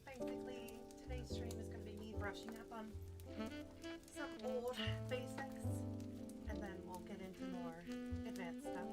Basically, today's stream is going to be me brushing up on some old basics, and then we'll get into more advanced stuff.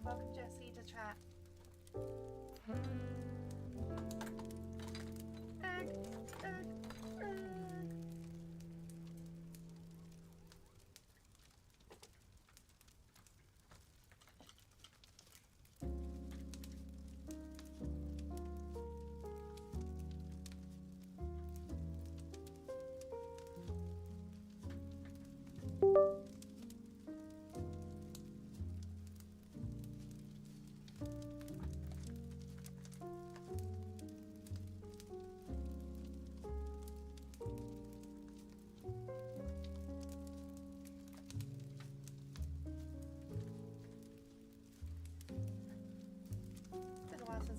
Welcome, Jesse, to chat. Egg, egg, egg.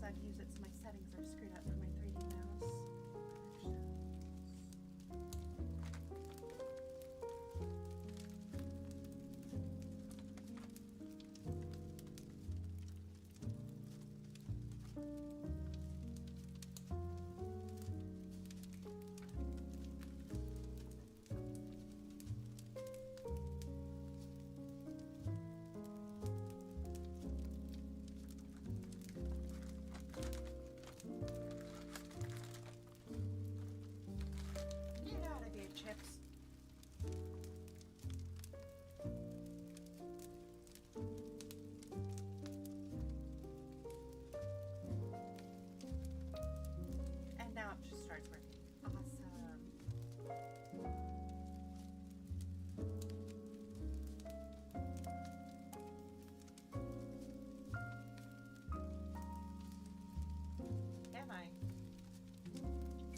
I've used it, so my settings are screwed up for my 3D mouse.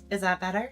Is that better?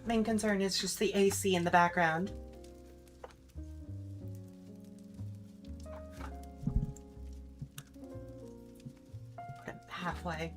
Main concern is just the AC in the background. Put it halfway.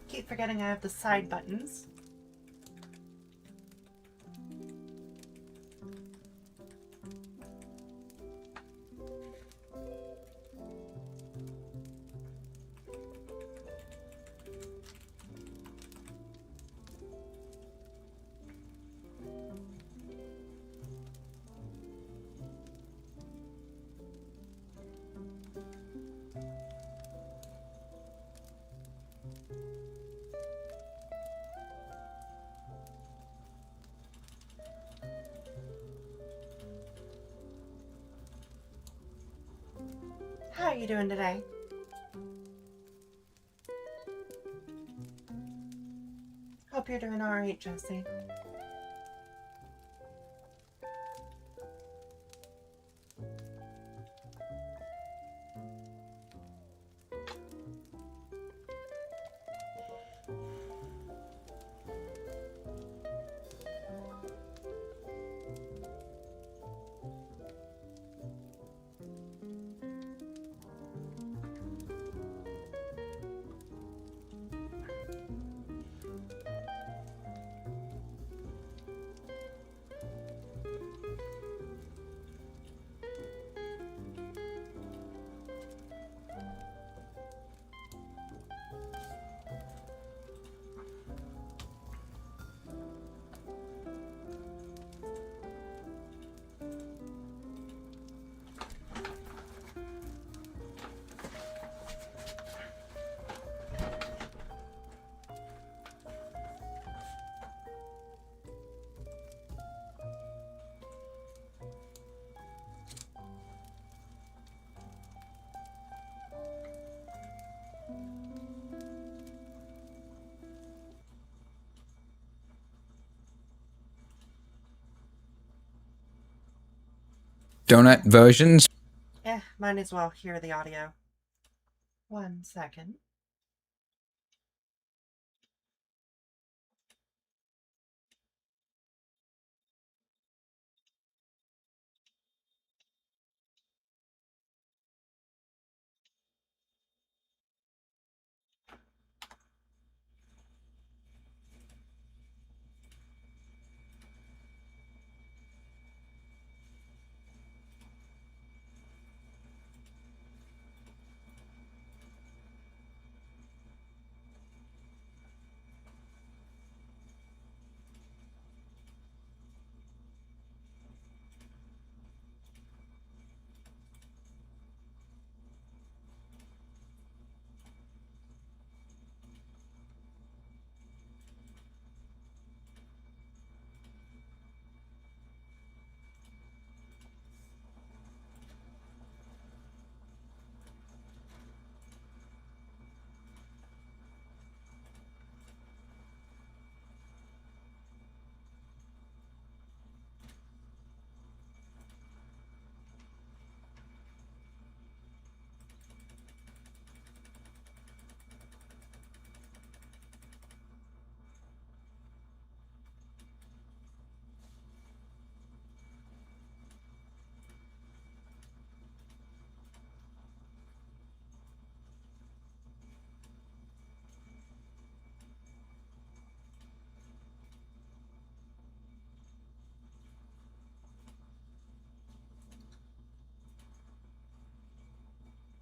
Keep forgetting I have the side buttons. How are you doing today? Hope you're doing alright, Jesse. donut versions. Might as well hear the audio. 1 second.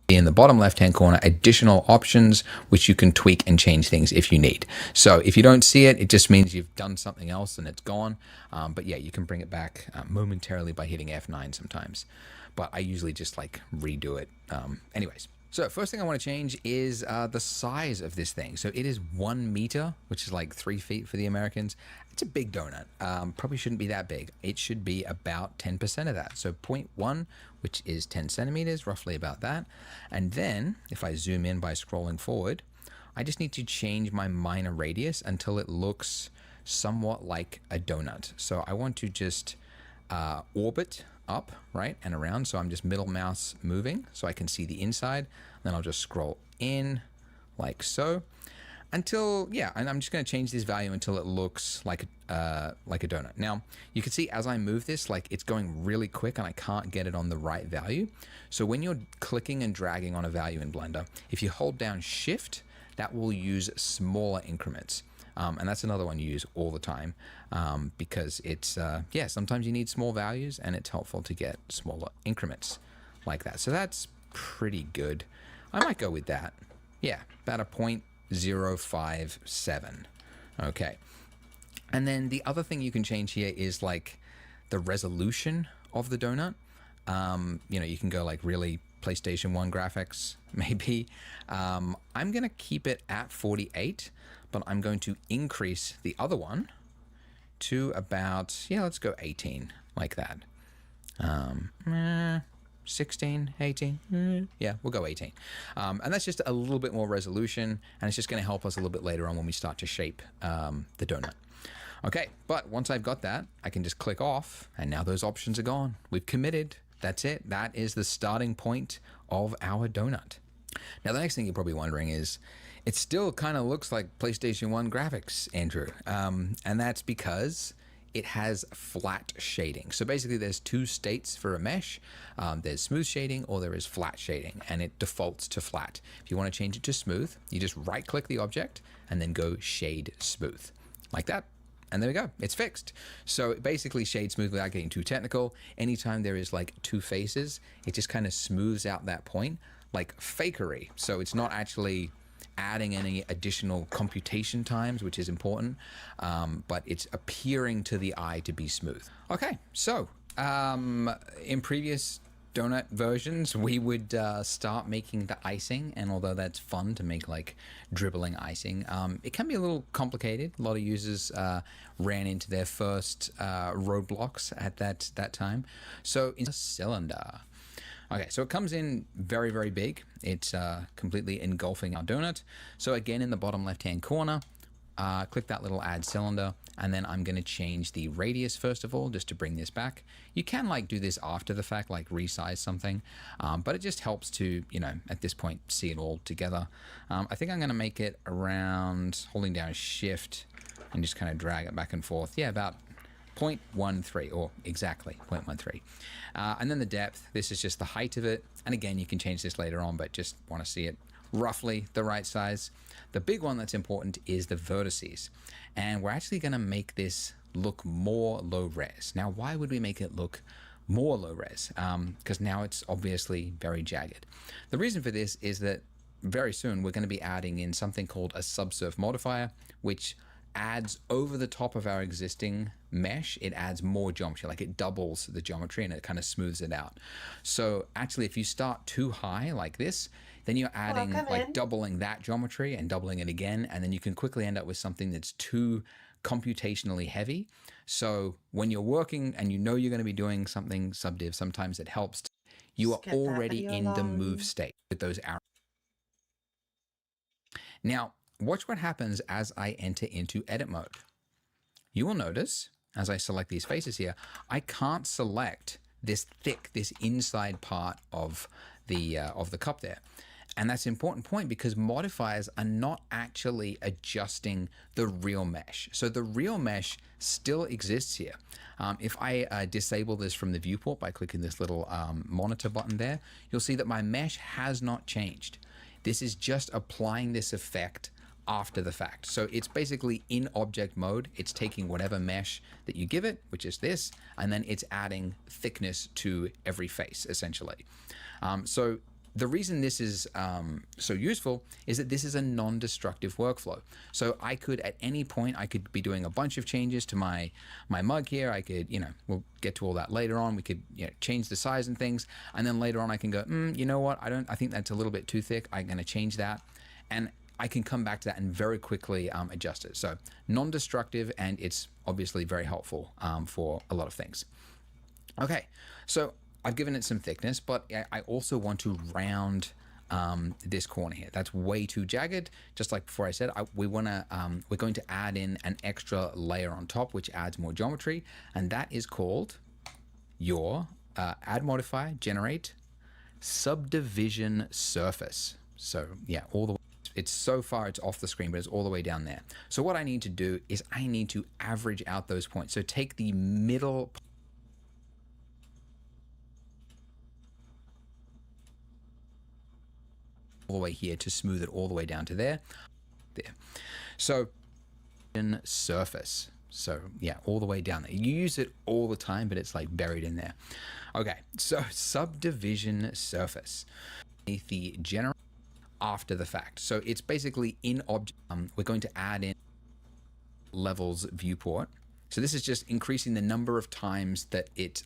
In the bottom left hand corner, additional options which you can tweak and change things if you need. So if you don't see it, it just means you've done something else and it's gone. But yeah, you can bring it back momentarily by hitting F9 sometimes. But I usually just like redo it. Anyways. So first thing I want to change is the size of this thing. So it is 1 meter, which is like 3 feet for the Americans. It's a big donut. Probably shouldn't be that big. It should be about 10% of that. So 0.1, which is 10 centimeters, roughly about that. And then if I zoom in by scrolling forward, I just need to change my minor radius until it looks somewhat like a donut. So I want to just orbit up, right, and around. So I'm just middle mouse moving so I can see the inside. Then I'll just scroll in like so until, yeah, and I'm just going to change this value until it looks like a donut. Now, you can see as I move this, like it's going really quick and I can't get it on the right value. So when you're clicking and dragging on a value in Blender, if you hold down Shift, that will use smaller increments. And that's another one you use all the time because it's, yeah, sometimes you need small values and it's helpful to get smaller increments like that. So that's pretty good. I might go with that. Yeah, about a 0.057. Okay. And then the other thing you can change here is like the resolution of the donut. You know, you can go like really PlayStation 1 graphics, maybe. I'm going to keep it at 48, but I'm going to increase the other one to about, yeah, let's go 18, like that. 16, 18, yeah, we'll go 18. And that's just a little bit more resolution, and it's just going to help us a little bit later on when we start to shape the donut. Okay, but once I've got that, I can just click off, and now those options are gone. We've committed. That's it. That is the starting point of our donut. Now, the next thing you're probably wondering is, it still kind of looks like PlayStation 1 graphics, Andrew. And that's because it has flat shading. So basically there's two states for a mesh. There's smooth shading or there is flat shading, and it defaults to flat. If you want to change it to smooth, you just right click the object and then go shade smooth like that. And there we go, it's fixed. So it basically shades smooth without getting too technical. Anytime there is like two faces, it just kind of smooths out that point like fakery. So it's not actually adding any additional computation times, which is important, but it's appearing to the eye to be smooth. Okay, so in previous donut versions, we would start making the icing, and although that's fun to make like dribbling icing, it can be a little complicated. A lot of users ran into their first roadblocks at that time. So in a cylinder. Okay, so it comes in very, very big. It's completely engulfing our donut. So again, in the bottom left-hand corner, click that little add cylinder, and then I'm going to change the radius first of all, just to bring this back. You can like do this after the fact, like resize something, but it just helps to, you know, at this point, see it all together. I think I'm going to make it around holding down shift and just kind of drag it back and forth. Yeah, about 0.13, or exactly 0.13. And then the depth, this is just the height of it. And again, you can change this later on, but just want to see it roughly the right size. The big one that's important is the vertices. And we're actually going to make this look more low res. Now, why would we make it look more low res? Because now it's obviously very jagged. The reason for this is that very soon we're going to be adding in something called a subsurf modifier, which adds over the top of our existing mesh. It adds more geometry, like it doubles the geometry and it kind of smooths it out. So actually, if you start too high like this, then you're adding like doubling that geometry and doubling it again, and then you can quickly end up with something that's too computationally heavy. So when you're working and you know you're going to be doing something subdiv, sometimes it helps. You are already in the move state with those arrows. Now, watch what happens as I enter into edit mode. You will notice as I select these faces here, I can't select this inside part of the cup there. And that's an important point because modifiers are not actually adjusting the real mesh. So the real mesh still exists here. If I disable this from the viewport by clicking this little monitor button there, you'll see that my mesh has not changed. This is just applying this effect after the fact. So it's basically in object mode. It's taking whatever mesh that you give it, which is this, and then it's adding thickness to every face, essentially. So the reason this is so useful is that this is a non-destructive workflow. So I could, at any point, I could be doing a bunch of changes to my mug here. I could, you know, we'll get to all that later on. We could, you know, change the size and things. And then later on I can go, you know what? I think that's a little bit too thick. I'm going to change that. And I can come back to that and very quickly adjust it. So non-destructive, and it's obviously very helpful for a lot of things. Okay, so I've given it some thickness, but I also want to round this corner here. That's way too jagged. Just like before I said, we're going to add in an extra layer on top, which adds more geometry, and that is called your add modifier, generate subdivision surface. So yeah, all the way. It's so far, it's off the screen, but it's all the way down there. So what I need to do is I need to average out those points. So take the middle all the way here to smooth it all the way down to there. So in surface. So yeah, all the way down there. You use it all the time, but it's like buried in there. Okay, so subdivision surface. The general after the fact. So it's basically in object. We're going to add in levels viewport. So this is just increasing the number of times that it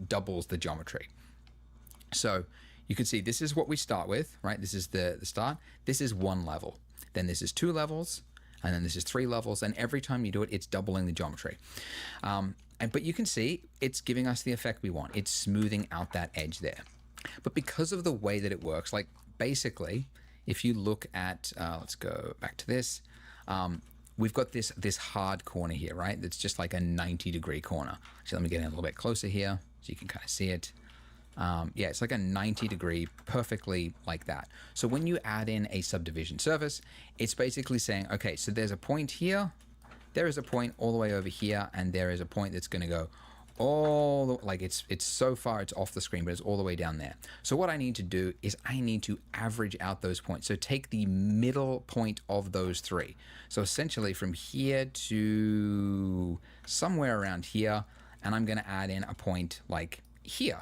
doubles the geometry. So you can see this is what we start with, right? This is the start. This is one level. Then this is 2 levels. And then this is 3 levels. And every time you do it, it's doubling the geometry. But you can see it's giving us the effect we want. It's smoothing out that edge there. But because of the way that it works, like basically, if you look at, let's go back to this, we've got this hard corner here, right? That's just like a 90-degree corner. So let me get in a little bit closer here so you can kind of see it. Yeah, it's like a 90-degree, perfectly like that. So when you add in a subdivision surface, it's basically saying, okay, so there's a point here, there is a point all the way over here, and there is a point that's going to go all the, like it's so far it's off the screen, but it's all the way down there. So what I need to do is I need to average out those points. So take the middle point of those 3. So essentially from here to somewhere around here, and I'm going to add in a point like here,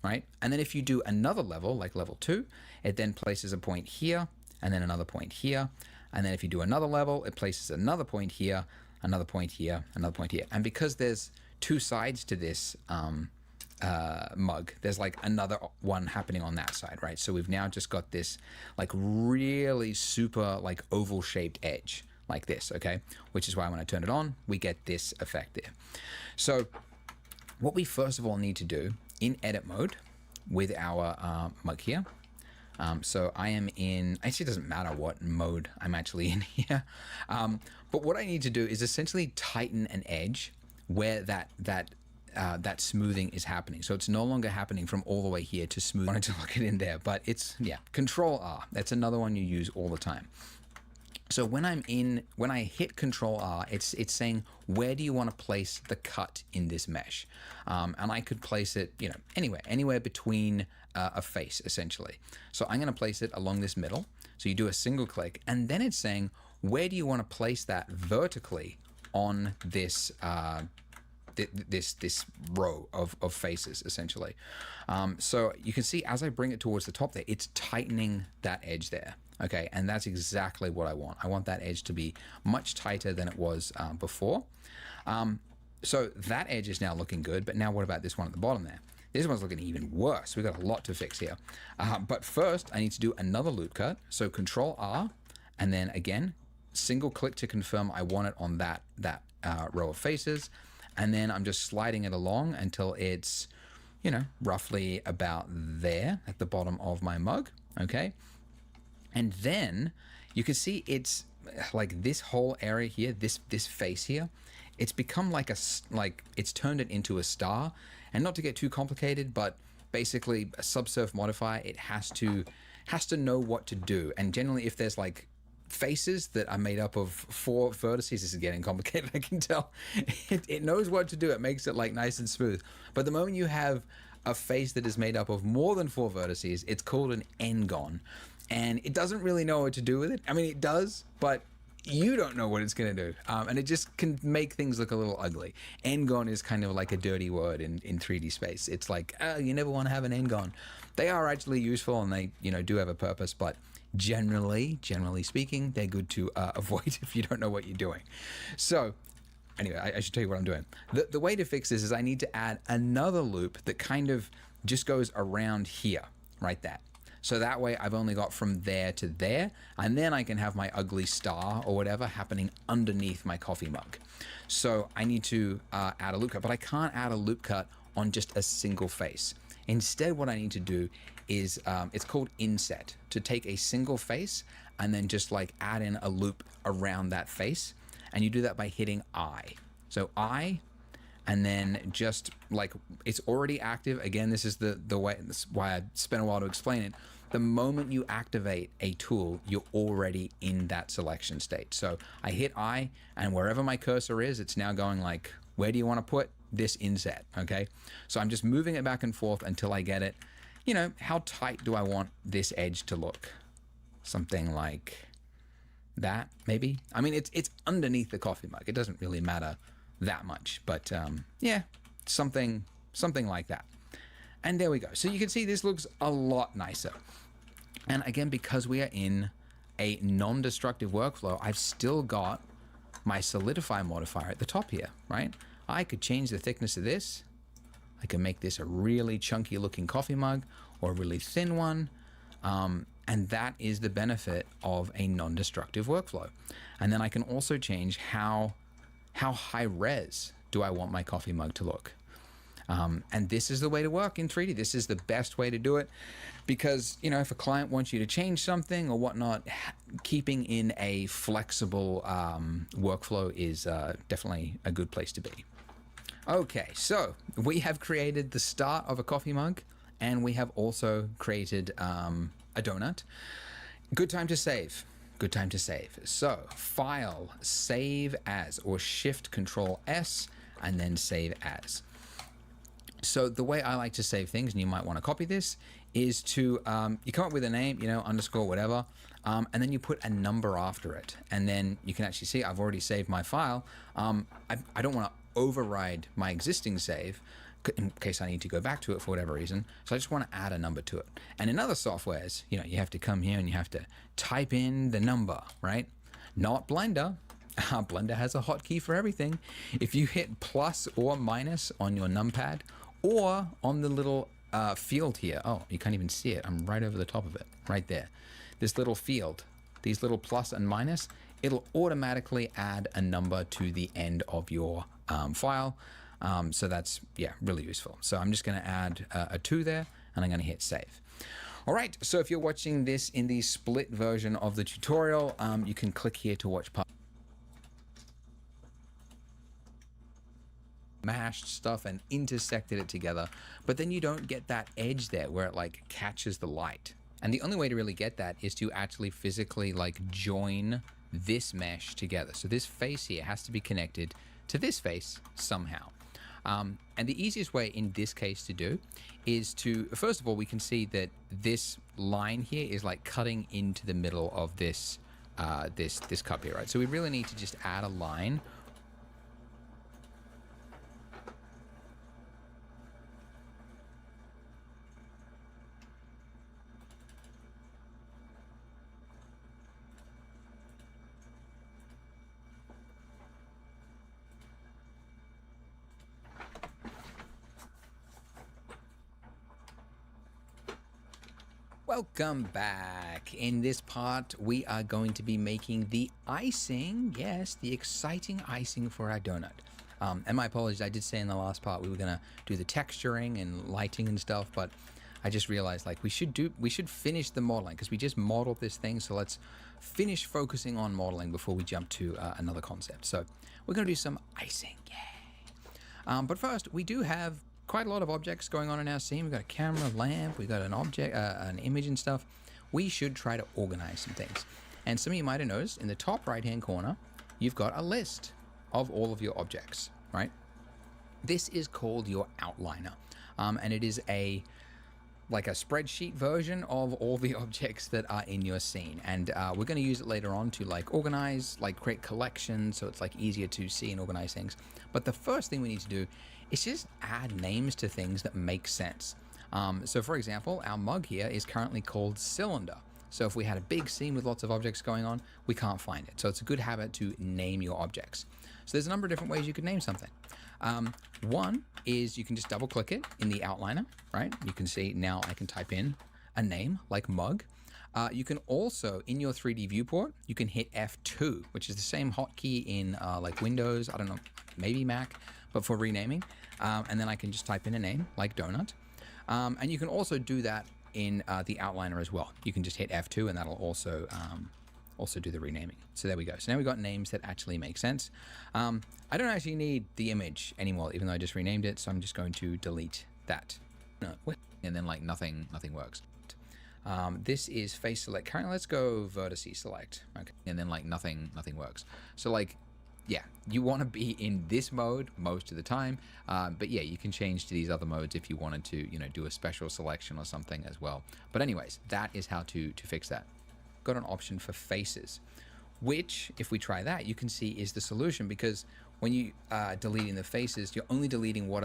right? And then if you do another level, like level 2, it then places a point here, and then another point here. And then if you do another level, it places another point here, another point here, another point here. And because there's 2 sides to this mug, there's like another one happening on that side, right? So we've now just got this like really super like oval shaped edge like this, okay? Which is why when I turn it on, we get this effect there. So what we first of all need to do in edit mode with our mug here, So I am in, actually it doesn't matter what mode I'm actually in here. But what I need to do is essentially tighten an edge where that smoothing is happening. So it's no longer happening from all the way here to smooth. I wanted to look it in there, but it's, yeah, Control R. That's another one you use all the time. So when I hit Control R, it's saying, where do you want to place the cut in this mesh? And I could place it, anywhere between a face, essentially. So I'm going to place it along this middle. So you do a single click, and then it's saying, where do you want to place that vertically on this this row of faces, essentially. So you can see as I bring it towards the top there, it's tightening that edge there. Okay, and that's exactly what I want. I want that edge to be much tighter than it was before. So that edge is now looking good, but now what about this one at the bottom there? This one's looking even worse. We've got a lot to fix here. But first, I need to do another loop cut. So Control R, and then again, single click to confirm I want it on that row of faces. And then I'm just sliding it along until it's, roughly about there at the bottom of my mug. Okay. And then you can see it's like this whole area here, this face here, it's become like it's turned it into a star. And not to get too complicated, but basically a subsurf modifier, it has to know what to do. And generally if there's like faces that are made up of 4 vertices, this is getting complicated, I can tell. It knows what to do. It makes it like nice and smooth. But the moment you have a face that is made up of more than 4 vertices, it's called an n-gon. And it doesn't really know what to do with it. I mean, it does, but you don't know what it's going to do. And it just can make things look a little ugly. N-gon is kind of like a dirty word in 3D space. It's like, you never want to have an n-gon. They are actually useful and they, do have a purpose, but generally speaking, they're good to avoid if you don't know what you're doing. So anyway, I should tell you what I'm doing. The way to fix this is I need to add another loop that kind of just goes around here, right there. So that way I've only got from there to there, and then I can have my ugly star or whatever happening underneath my coffee mug. So I need to add a loop cut, but I can't add a loop cut on just a single face. Instead, what I need to do is, it's called inset, to take a single face and then just like add in a loop around that face. And you do that by hitting I. So I, and then just like it's already active. Again, this is the way, this is why I spent a while to explain it. The moment you activate a tool, you're already in that selection state. So I hit I, and wherever my cursor is, it's now going like, where do you want to put this inset? Okay. So I'm just moving it back and forth until I get it. How tight do I want this edge to look? Something like that, maybe. I mean, it's underneath the coffee mug. It doesn't really matter that much, but yeah, something like that. And there we go. So you can see this looks a lot nicer. And again, because we are in a non-destructive workflow, I've still got my solidify modifier at the top here, right? I could change the thickness of this. I can make this a really chunky looking coffee mug or a really thin one. And that is the benefit of a non-destructive workflow. And then I can also change how high res do I want my coffee mug to look. And this is the way to work in 3D. This is the best way to do it because, if a client wants you to change something or whatnot, keeping in a flexible workflow is definitely a good place to be. Okay, so we have created the start of a coffee mug and we have also created a donut. Good time to save. Good time to save. So File, Save As, or Shift Control S, and then Save As. So the way I like to save things, and you might want to copy this, is to, you come up with a name, underscore whatever, and then you put a number after it. And then you can actually see I've already saved my file. I don't want to override my existing save in case I need to go back to it for whatever reason. So I just want to add a number to it. And in other softwares, you have to come here and you have to type in the number, right? Not Blender. Blender has a hotkey for everything. If you hit plus or minus on your numpad or on the little field here, oh, you can't even see it. I'm right over the top of it, right there. This little field, these little plus and minus, it'll automatically add a number to the end of your file. So that's, yeah, really useful. So I'm just going to add a 2 there and I'm going to hit save. All right, so if you're watching this in the split version of the tutorial, you can click here to watch part mashed stuff and intersected it together, but then you don't get that edge there where it like catches the light. And the only way to really get that is to actually physically like join this mesh together. So this face here has to be connected to this face somehow. And the easiest way in this case to do is to, first of all, we can see that this line here is like cutting into the middle of this this cup here, right? So we really need to just add a line. Welcome back. In this part, we are going to be making the icing. Yes, the exciting icing for our donut. And my apologies, I did say in the last part we were gonna do the texturing and lighting and stuff, but I just realized like we should finish the modeling because we just modeled this thing. So let's finish focusing on modeling before we jump to another concept. So we're gonna do some icing, yay! But first, we do have quite a lot of objects going on in our scene. We've got a camera, lamp, we've got an object, an image and stuff. We should try to organize some things. And some of you might have noticed in the top right-hand corner, you've got a list of all of your objects, right? This is called your outliner. And it is like a spreadsheet version of all the objects that are in your scene. And we're gonna use it later on to like organize, like create collections, so it's like easier to see and organize things. But the first thing we need to do is just add names to things that make sense. So for example, our mug here is currently called Cylinder. So if we had a big scene with lots of objects going on, we can't find it. So it's a good habit to name your objects. So there's a number of different ways you could name something. One is you can just double click it in the outliner, right? You can see now I can type in a name like mug. You can also, in your 3D viewport, you can hit F2, which is the same hotkey in like Windows, I don't know, maybe Mac, but for renaming. And then I can just type in a name like donut. And you can also do that in the outliner as well. You can just hit F2 and that'll also do the renaming. So there we go. So now we've got names that actually make sense. I don't actually need the image anymore, even though I just renamed it. So I'm just going to delete that. And then like nothing works. This is face select. Currently, let's go vertice select. Okay. And then like nothing works. So like, yeah, you want to be in this mode most of the time. But yeah, you can change to these other modes if you wanted to, you know, do a special selection or something as well. But anyways, that is how to fix that. Got an option for faces, which if we try that, you can see is the solution, because when you are deleting the faces, you're only deleting what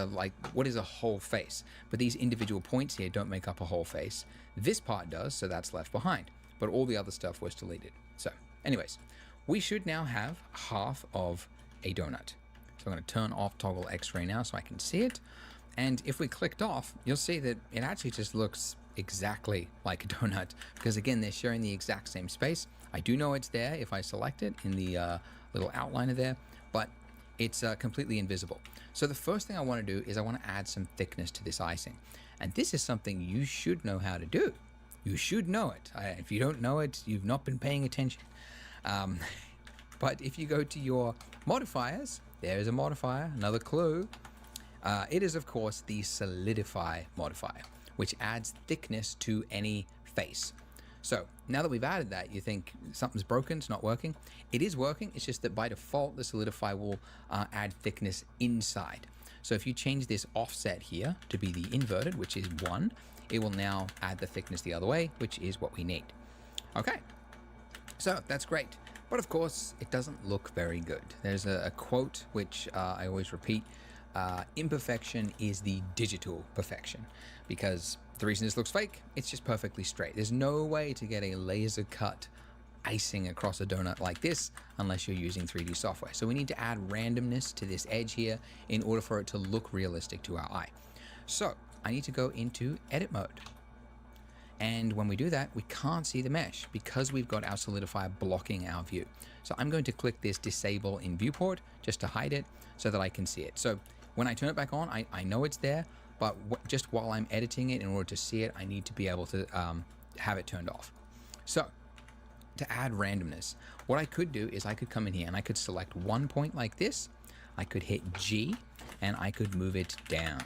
is a whole face. But these individual points here don't make up a whole face. This part does, so that's left behind. But all the other stuff was deleted. So anyways, we should now have half of a donut. So I'm going to turn off toggle X-ray now so I can see it. And if we clicked off, you'll see that it actually just looks exactly like a donut, because again, they're sharing the exact same space. I do know it's there if I select it in the little outliner there, but it's completely invisible. So the first thing I want to do is I want to add some thickness to this icing. And this is something you should know how to do. You should know it. If you don't know it, you've not been paying attention. But if you go to your modifiers, there's a modifier, another clue. It is, of course, the solidify modifier, which adds thickness to any face. So now that we've added that, you think something's broken, it's not working. It is working, it's just that by default, the solidify will add thickness inside. So if you change this offset here to be the inverted, which is 1, it will now add the thickness the other way, which is what we need. Okay, so that's great. But of course, it doesn't look very good. There's a quote which I always repeat. Imperfection is the digital perfection, because the reason this looks fake, it's just perfectly straight. There's no way to get a laser cut icing across a donut like this unless you're using 3D software. So we need to add randomness to this edge here in order for it to look realistic to our eye. So I need to go into edit mode. And when we do that, we can't see the mesh because we've got our solidifier blocking our view. So I'm going to click this disable in viewport just to hide it so that I can see it. So when I turn it back on, I know it's there. but just while I'm editing it, in order to see it, I need to be able to have it turned off. So to add randomness, what I could do is I could come in here and I could select one point like this. I could hit G and I could move it down.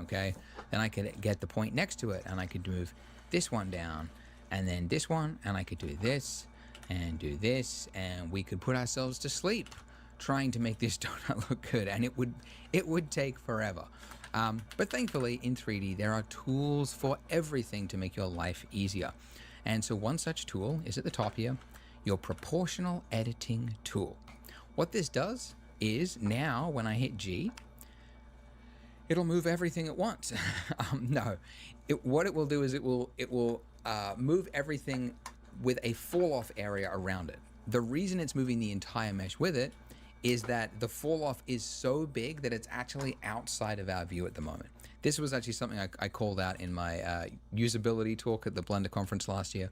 Okay, then I could get the point next to it and I could move this one down, and then this one, and I could do this and do this, and we could put ourselves to sleep trying to make this donut look good, and it would take forever. But thankfully in 3D there are tools for everything to make your life easier. And so one such tool is at the top here, your proportional editing tool. What this does is now when I hit G, it'll move everything at once. No, what it will do is it will move everything with a fall off area around it. The reason it's moving the entire mesh with it is that the fall off is so big that it's actually outside of our view at the moment. This was actually something I called out in my usability talk at the Blender conference last year.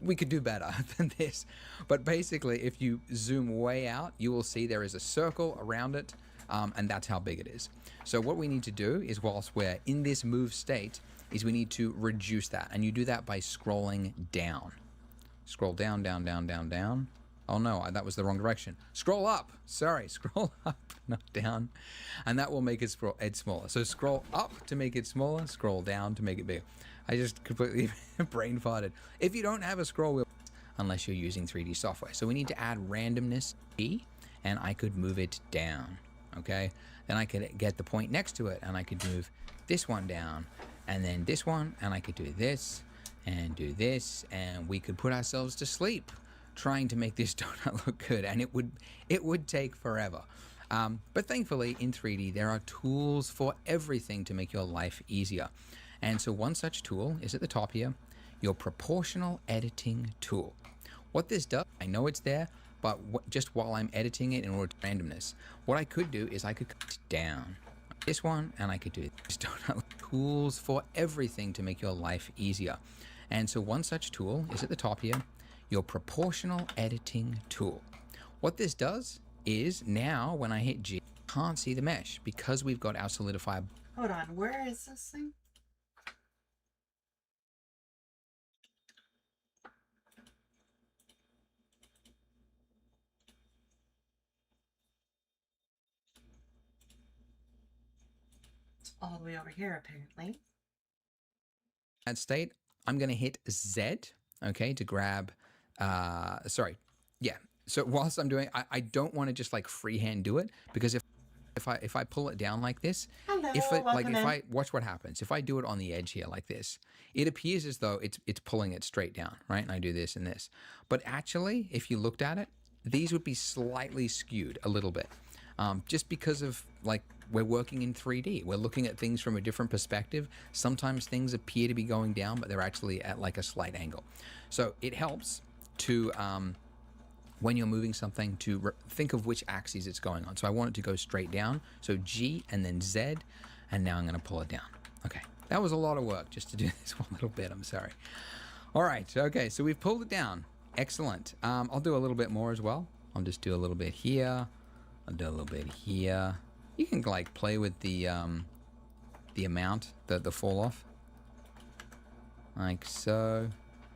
We could do better than this, but basically if you zoom way out, you will see there is a circle around it, and that's how big it is. So what we need to do is, whilst we're in this move state, is we need to reduce that, and you do that by scrolling down. Scroll down, down, down, down, down. Oh no, that was the wrong direction. Scroll up, sorry, scroll up, not down. And that will make it smaller. So scroll up to make it smaller, scroll down to make it bigger. I just completely brain farted. If you don't have a scroll wheel, unless you're using 3D software. So we need to add randomness E, and I could move it down, okay? Then I could get the point next to it, and I could move this one down, and then this one, and I could do this, and do this, and we could put ourselves to sleep trying to make this donut look good, and it would take forever. But thankfully in 3D there are tools for everything to make your life easier. And so one such tool is at the top here, your proportional editing tool. What this does, I know it's there, but just while I'm editing it in order to randomness, what I could do is I could cut down this one, and I could do this donut. Tools for everything to make your life easier. And so one such tool is at the top here, your proportional editing tool. What this does is now when I hit G, I can't see the mesh because we've got our solidifier. Hold on, where is this thing? It's all the way over here, apparently. That state, I'm going to hit Z, okay, to grab, sorry, yeah. So whilst I'm doing, I don't want to just like freehand do it, because if I pull it down like this, Hello, if welcome in. I watch what happens, if I do it on the edge here like this, it appears as though it's pulling it straight down, right? And I do this and this, but actually, if you looked at it, these would be slightly skewed a little bit, just because of like we're working in 3D. We're looking at things from a different perspective. Sometimes things appear to be going down, but they're actually at like a slight angle. So it helps to when you're moving something to think of which axis it's going on. So I want it to go straight down. So G and then Z, and now I'm going to pull it down. Okay, that was a lot of work just to do this one little bit. I'm sorry. All right, okay, so we've pulled it down. Excellent. I'll do a little bit more as well. I'll just do a little bit here. I'll do a little bit here. You can like play with the amount, the fall off, like so.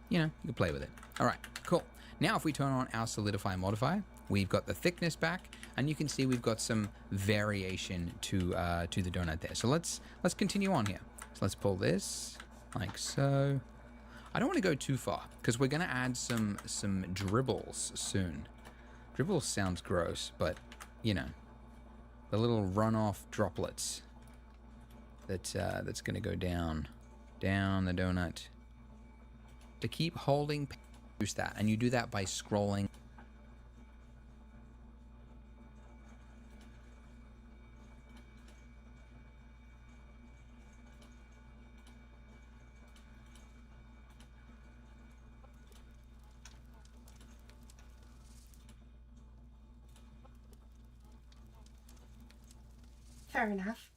You know, you can play with it. All right, cool. Now if we turn on our solidify modifier, we've got the thickness back, and you can see we've got some variation to the donut there. So let's continue on here. So let's pull this like so. I don't want to go too far because we're going to add some dribbles soon. Dribbles sounds gross, but you know, the little runoff droplets that's going to go down the donut. To keep holding, use that, and you do that by scrolling. Fair enough.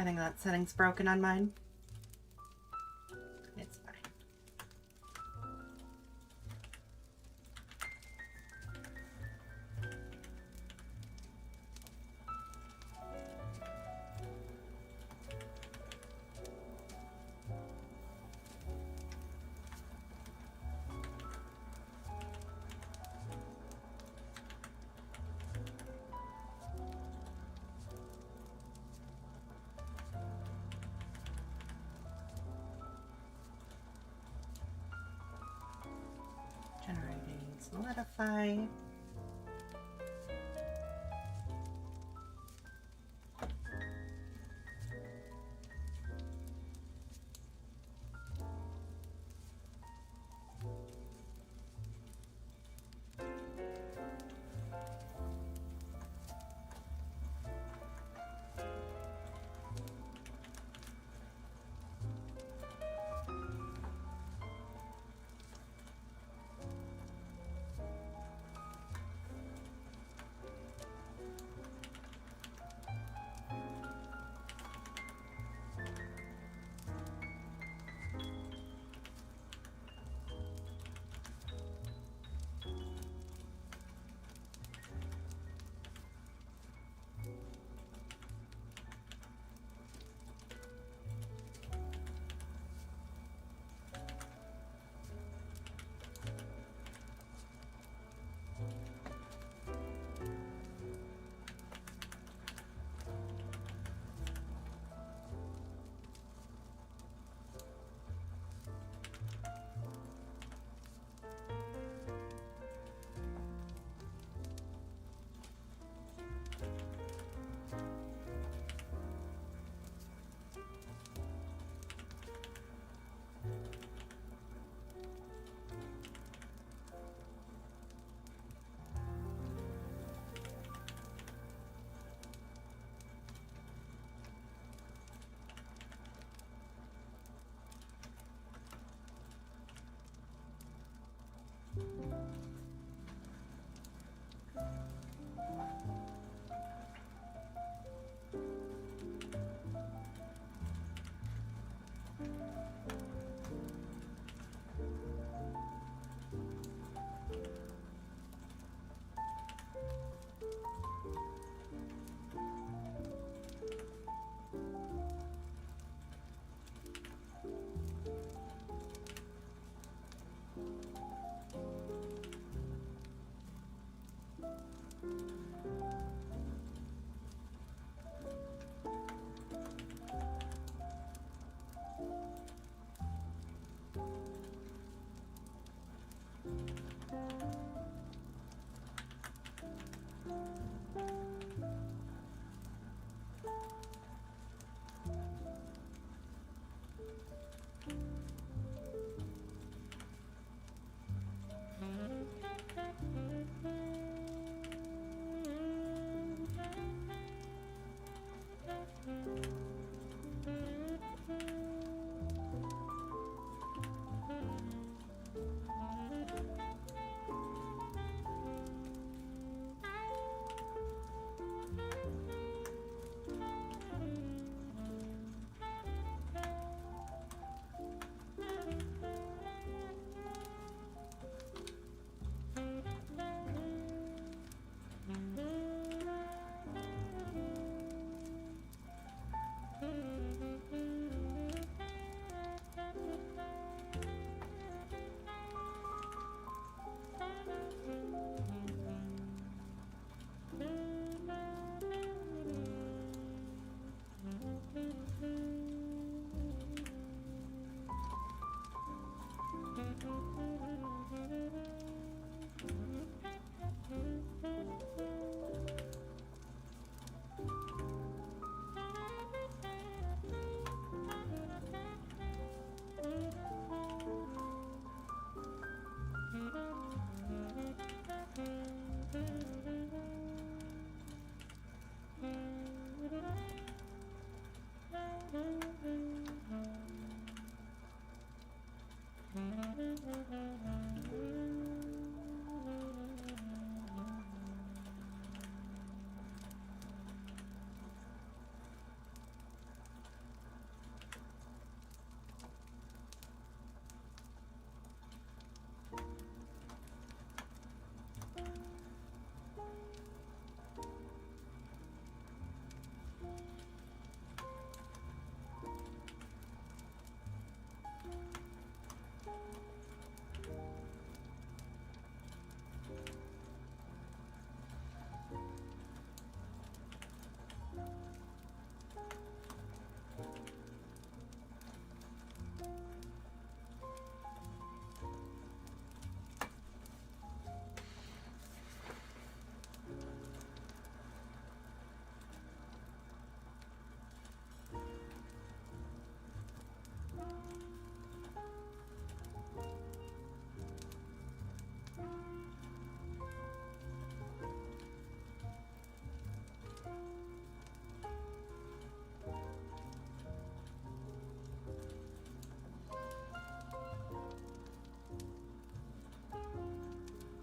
I think that setting's broken on mine. It's fine. Generating solidify.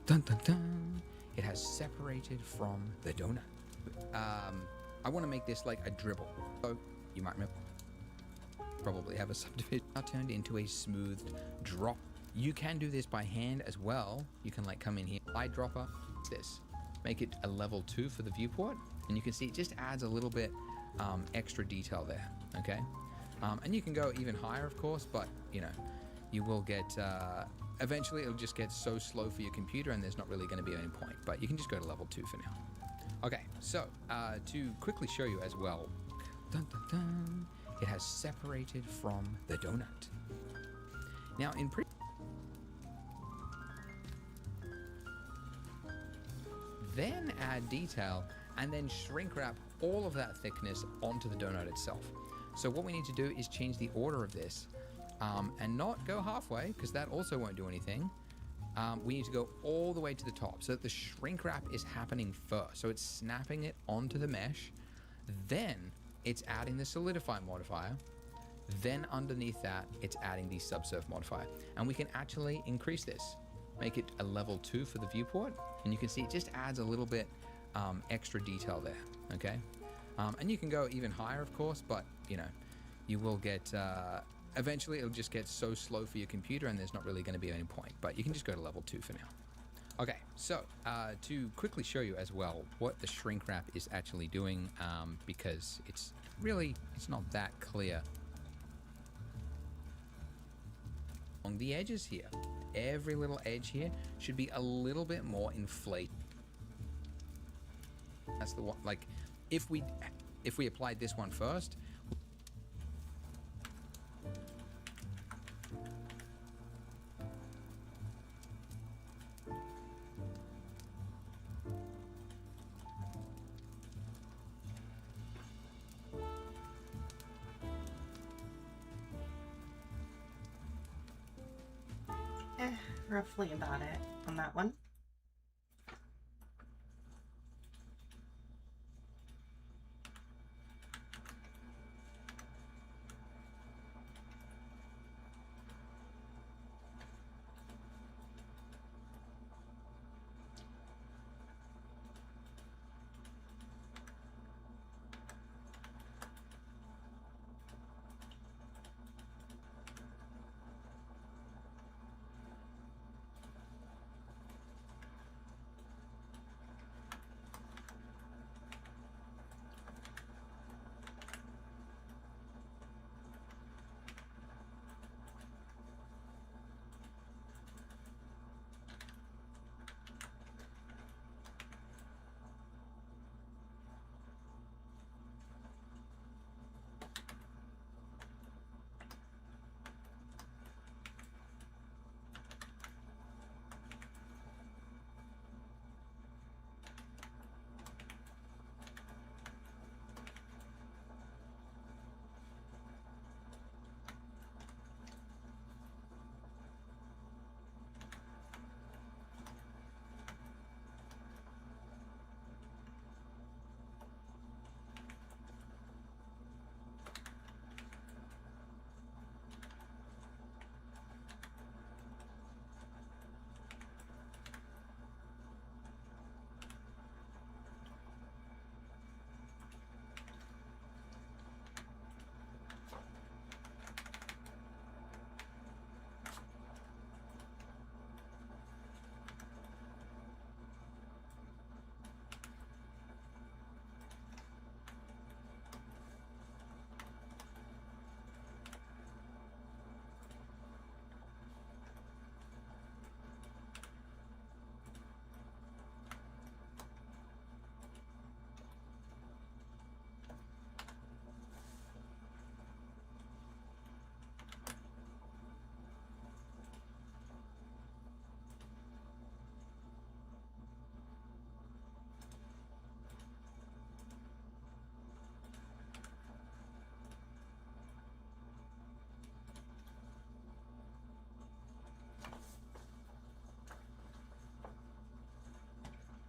Dun, dun, dun. It has separated from the donut. I want to make this like a dribble. So you might remember, probably have a subdivision now turned into a smoothed drop. You can do this by hand as well. You can like come in here, eyedropper, this, make it a level 2 for the viewport, and you can see it just adds a little bit extra detail there. Okay, and you can go even higher, of course, but you know, you will get eventually it'll just get so slow for your computer, and there's not really going to be any point. But you can just go to level 2 for now. Okay, so to quickly show you as well, dun, dun, dun, it has separated from the donut. Now in then add detail and then shrink wrap all of that thickness onto the donut itself. So what we need to do is change the order of this and not go halfway, because that also won't do anything. We need to go all the way to the top so that the shrink wrap is happening first. So it's snapping it onto the mesh, then it's adding the solidify modifier, then underneath that it's adding the subsurf modifier. And we can actually increase this, make it a level 2 for the viewport, and you can see it just adds a little bit extra detail there. Okay, and you can go even higher, of course, but you know, you will get eventually it'll just get so slow for your computer, and there's not really going to be any point. But you can just go to level 2 for now. Okay, so to quickly show you as well what the shrink wrap is actually doing, because it's not that clear. On the edges here, every little edge here should be a little bit more inflated. That's the one. Like if we applied this one first, roughly about it on that one.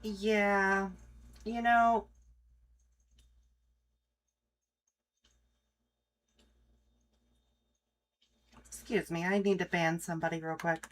Yeah, you know, excuse me, I need to ban somebody real quick.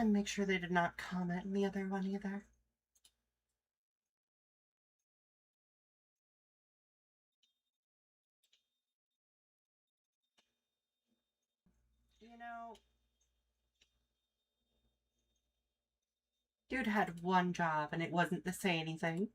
And make sure they did not comment in the other one either. You know, dude had one job and it wasn't to say anything.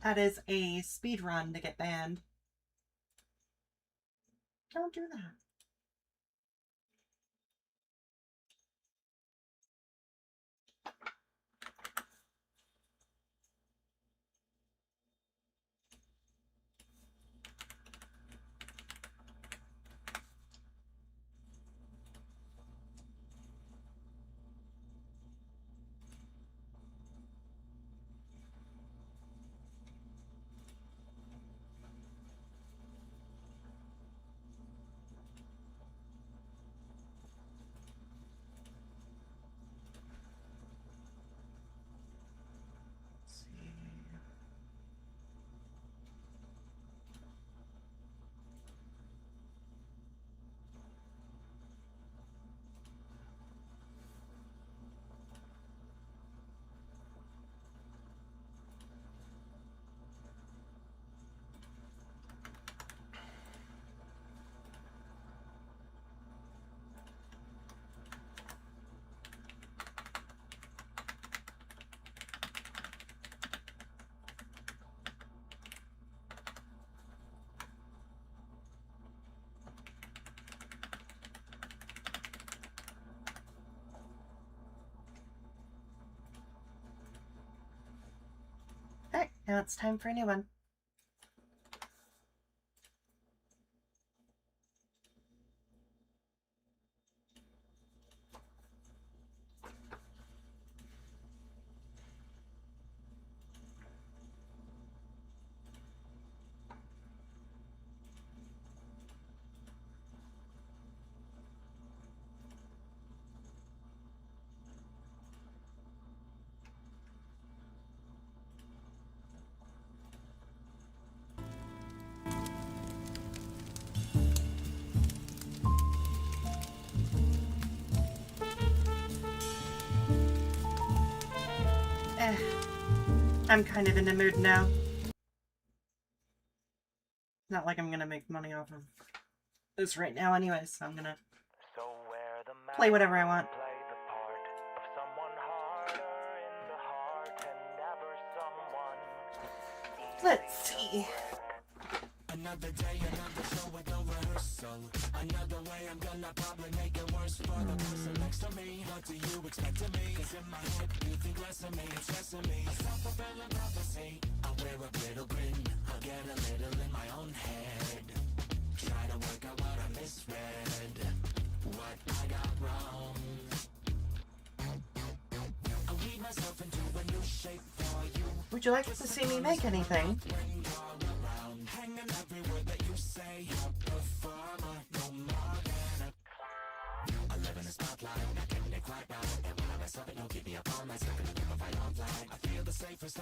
That is a speed run to get banned. Don't do that. Alright, now it's time for a new one. I'm kind of in the mood now. Not like I'm gonna make money off of this right now anyway, so I'm gonna play whatever I want. Let's see. Another day, another show with no rehearsal. Another way, I'm gonna probably make it worse for the person next to me. What do you expect of me? Cause in my head, you think less of me, it's stressing me. A self-fulfilling prophecy. I'll wear a little grin. I'll get a little in my own head. Try to work out what I misread. What I got wrong. I'll weave myself into a new shape for you. Would you like to see me make anything?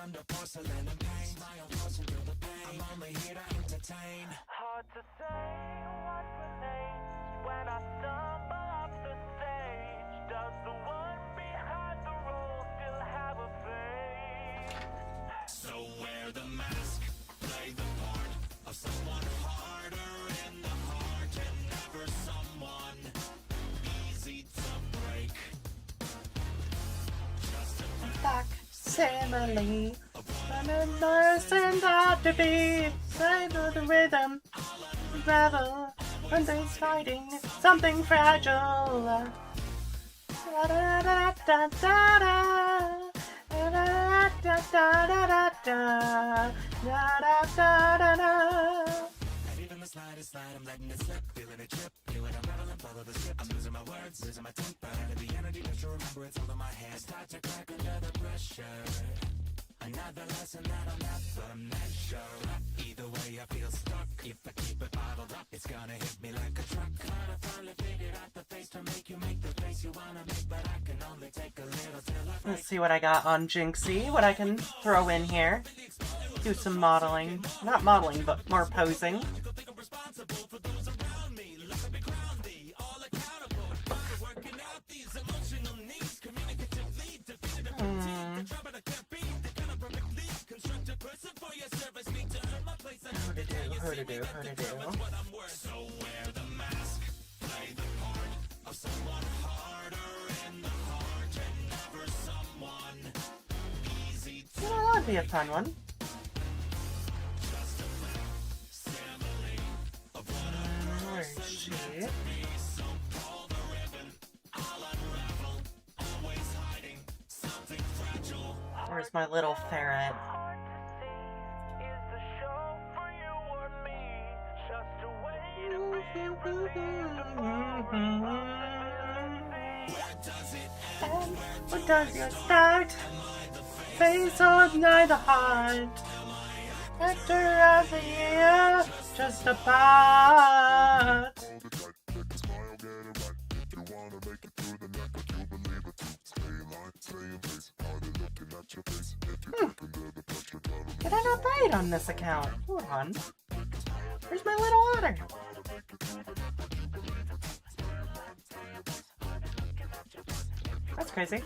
Under porcelain and pain, smile closer to the pain. I'm only here to entertain. Hard to say what remains when I stumble off the stage. Does the one behind the role still have a face? So wear the mask, play the part of someone harder in the heart, and never simile. And listen out to be, say to the rhythm, revel, when there's fighting something fragile. Da da da da da da. Da da da da da da da da da da. Even the slightest slide, I'm letting it slip, feeling it trip. Feel it, I'm rattling, follow the script. I'm losing my words, losing my temper. The energy that you remember, it's all in my head. Start to crack under the pressure. Another lesson that I'll never measure. Either way, I feel stuck. If I keep it bottled up, it's gonna hit me like a truck. Gotta finally figure out the face to make you make the face you wanna make, but I can only take a little till I break. Let's see what I got on Jinxie, what I can throw in here. Do some modeling. Not modeling, but more posing. How to do. Yeah, that would be a fun one. Where is she? Where's my little ferret? And what does your start? Face or neither heart. After of the year, just apart. Did I not buy it on this account? Hold on. Where's my little otter? That's crazy.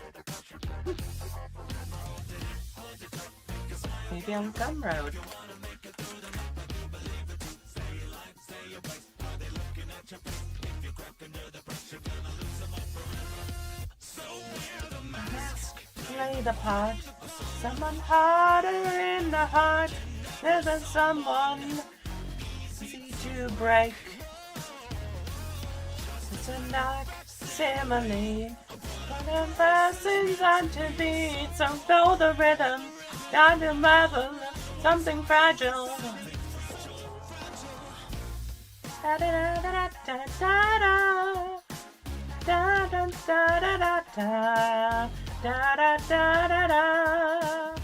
Maybe on Gumroad. Play the part. Someone harder in the heart. There's a someone easy to break. It's a knock simile. Putting persons onto beat. So feel the rhythm. Down to level. Something fragile. Da da da da da da. Da da da da da da. Da da da da da.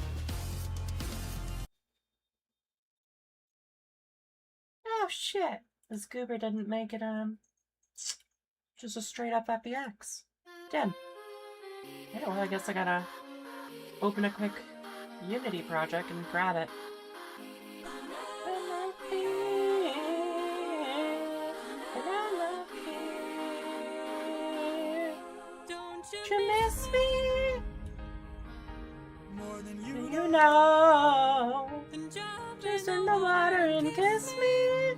Oh shit! This goober didn't make it just a straight up FBX. Did. Yeah, well, I guess I gotta open a quick Unity project and grab it. Don't you miss me? More than You know, just in the water and kiss me.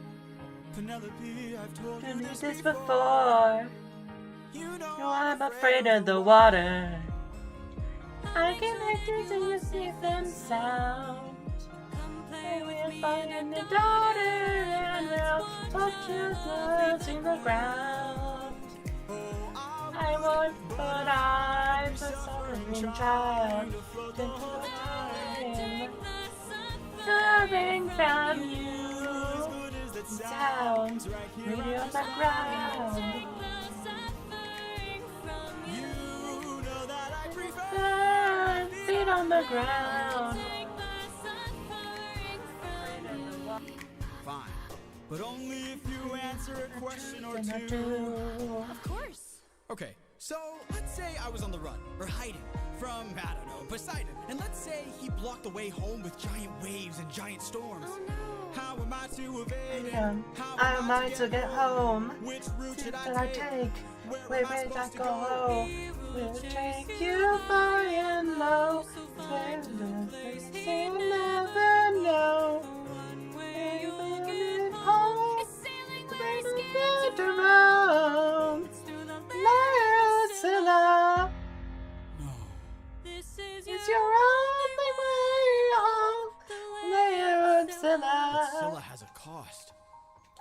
Penelope, I've told Done you this before. You know No, I'm afraid of the water. I can make you sing the safe and sound. Play with fire in the daughter, and we'll touch your clothes in the ground. I won't put I'm the suffering child. Into the time, serving from you. Sound, really on the ground. Feet on the ground. Fine, but only if you answer a question or two. Of course. Okay, so let's say I was on the run, or hiding, from, I don't know, Poseidon. And let's say he blocked the way home with giant waves and giant storms. Oh no. How am I to evade it? How I am I to get get home? Which route should Did I take? Where did I go? Will take you far and low. Where the place you'll never know. Where you will home. Where the bed around. Listen up. No. This is It's your own Scylla. Scylla has a cost.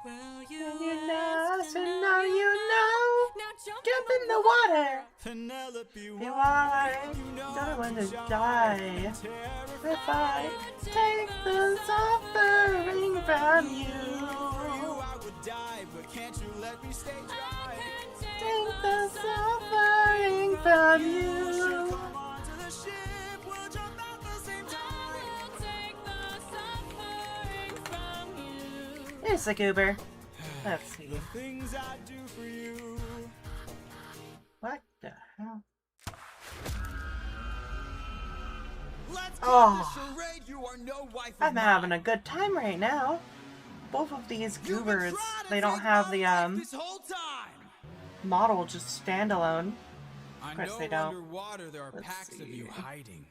Well, You know, so now you know. Jump in the water. Penelope, You are don't want to die. If I take the suffering from you, I would die, but can't you let me stay dry? take the suffering from you. Come onto the ship, we'll jump at the same time. Here's the goober. Let's see. Things I do for you. What the hell? Let's get Oh. the charade. You are no wife of I'm mine. having a good time right now. Both of these You've been goobers, trying to they don't take have my the life this whole time. model just standalone. I course know they don't. underwater there are Let's packs of you see. hiding.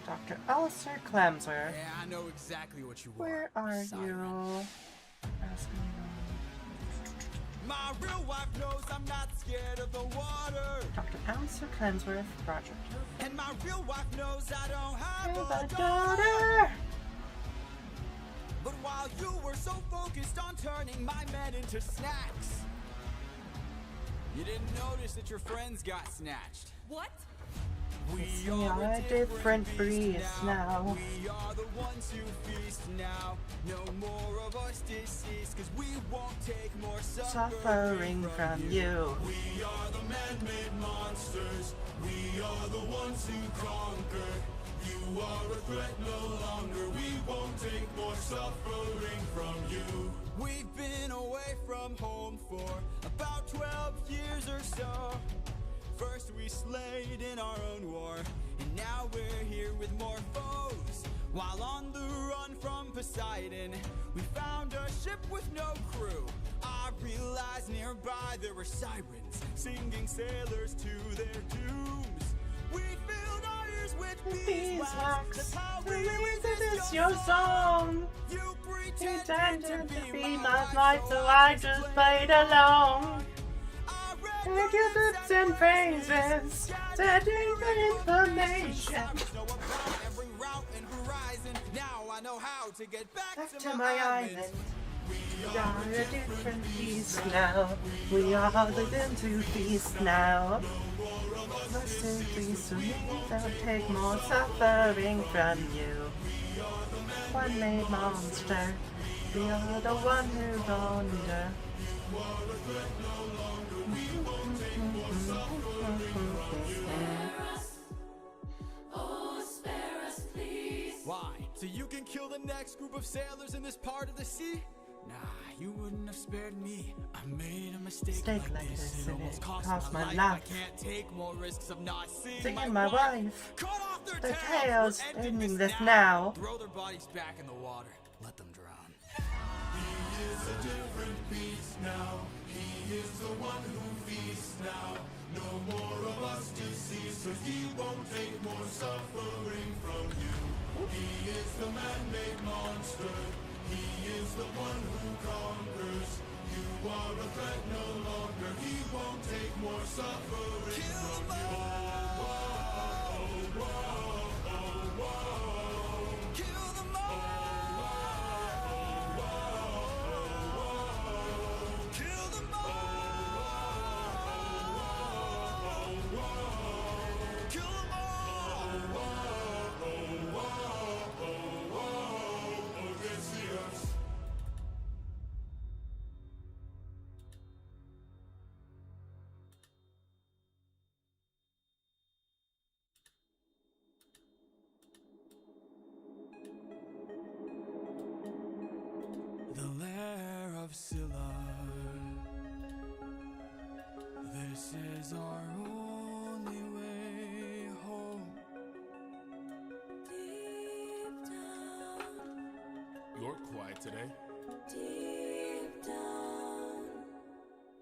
Dr. Alistair Clemsworth. Yeah, I know exactly what you want. Where are Siren. you? Asking My real wife knows I'm not scared of the water. Dr. Alistair Clemsworth, Roger. And my real wife knows I don't have Have a a daughter. daughter! But while you were so focused on turning my men into snacks, you didn't notice that your friends got snatched. What? We are a different breed now. We are the ones who feast now. No more of us deceased, cause we won't take more Suffering from you. We are the man-made monsters. We are the ones who conquer. You are a threat no longer. We won't take more suffering from you. We've been away from home for about 12 years or so. First we slayed in our own war, and now we're here with more foes. While on the run from Poseidon, we found a ship with no crew. I realized nearby there were sirens, singing sailors to their dooms. We filled our ears with beeswax. That's how we This your song. You Pretended to be my life, so I just played along. Thank you, lips and phrases, setting the information. Back to my island. We are a different beast now. We are living to feast now. Must simply submit, don't take more suffering from you. One made monster. We are the one who wander. Why? So you can kill the next group of sailors in this part of the sea? Nah, you wouldn't have spared me. I made a mistake like this. It almost cost my life. I can't take more risks of not seeing My wife. Cut off their The tails. tails We're ending ending this now. Throw their bodies back in the water. Let them drown. He is a different beast now. He is the one who feasts now. No more of us deceased, cause he won't take more suffering from you. He is the man-made monster. He is the one who conquers. You are a threat no longer. He won't take more suffering from you. Kill them all. Kill them all. Kill them The lair of Scylla. This is our only way home. Deep down, You're quiet today. deep down,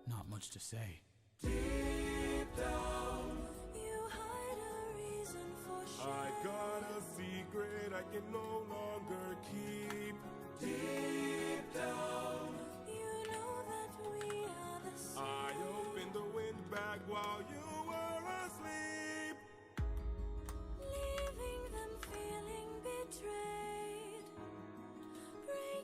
Not much to say. deep down, you hide a reason for I shame. got a secret I can no longer keep. Deep down, you know that we are the same. I opened the windbag while you were asleep. Leaving them feeling betrayed. Break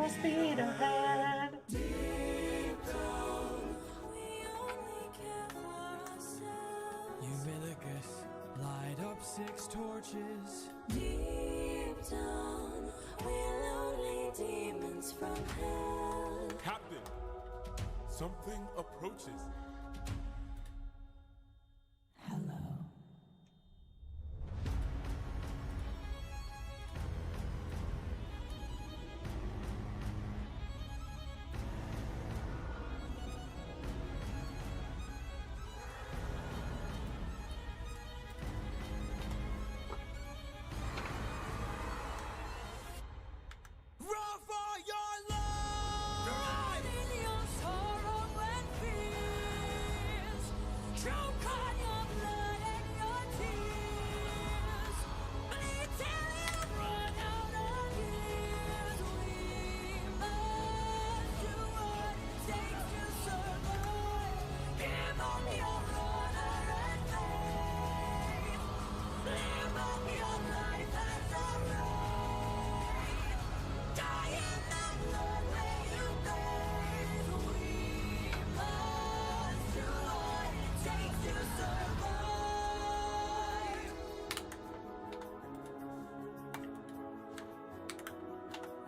full speed ahead. Eurylochus, light up 6 torches. Deep down, we're lonely demons from hell. Captain, something approaches. Run for your life! In your sorrow and fears, choke on your blood and your tears. Bleed till you run out of years. We must do what it takes to survive. Give up your honor and faith. Live up your life as a right. Die in the blood where you bathe. We must do what it takes to survive.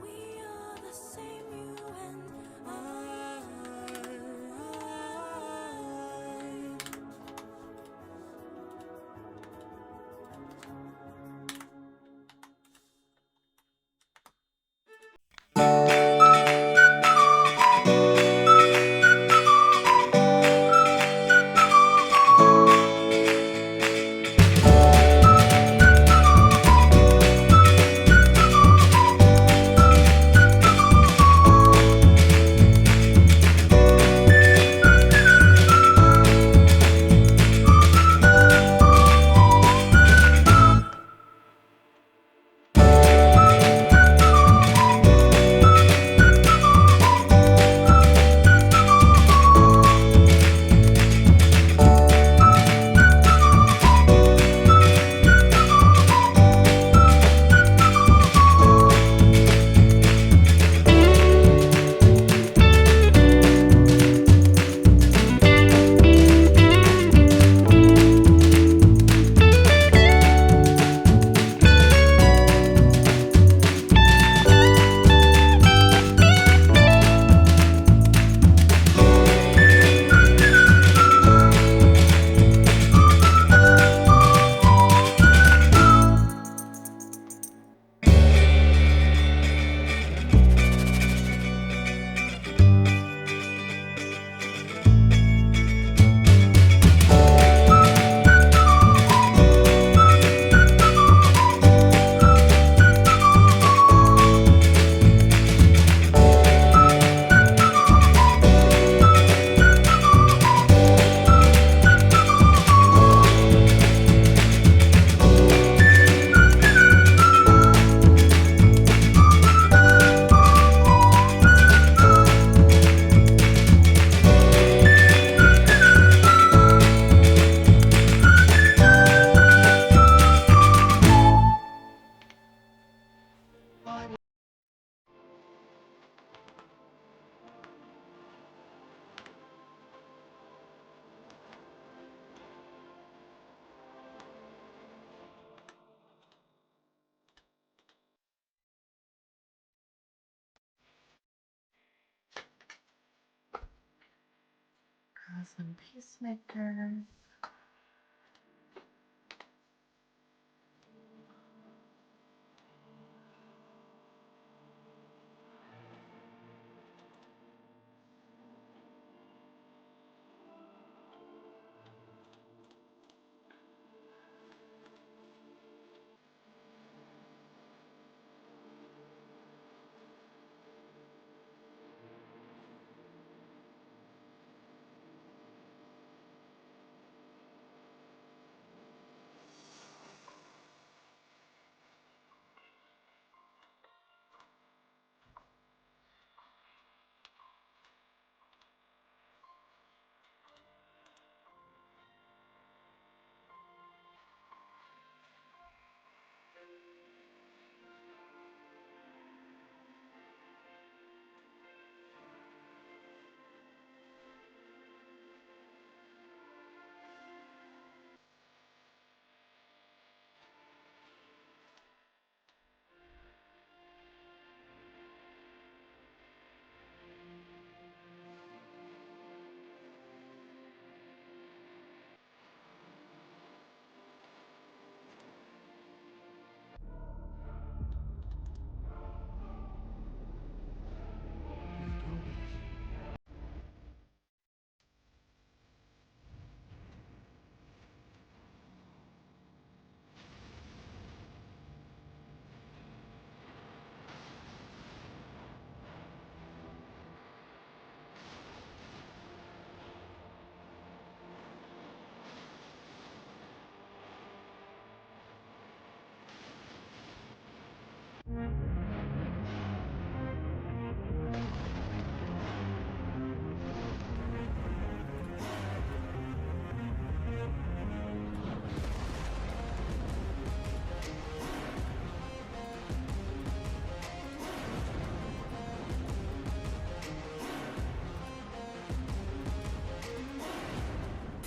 We are the same, you and I. Awesome Peacemaker.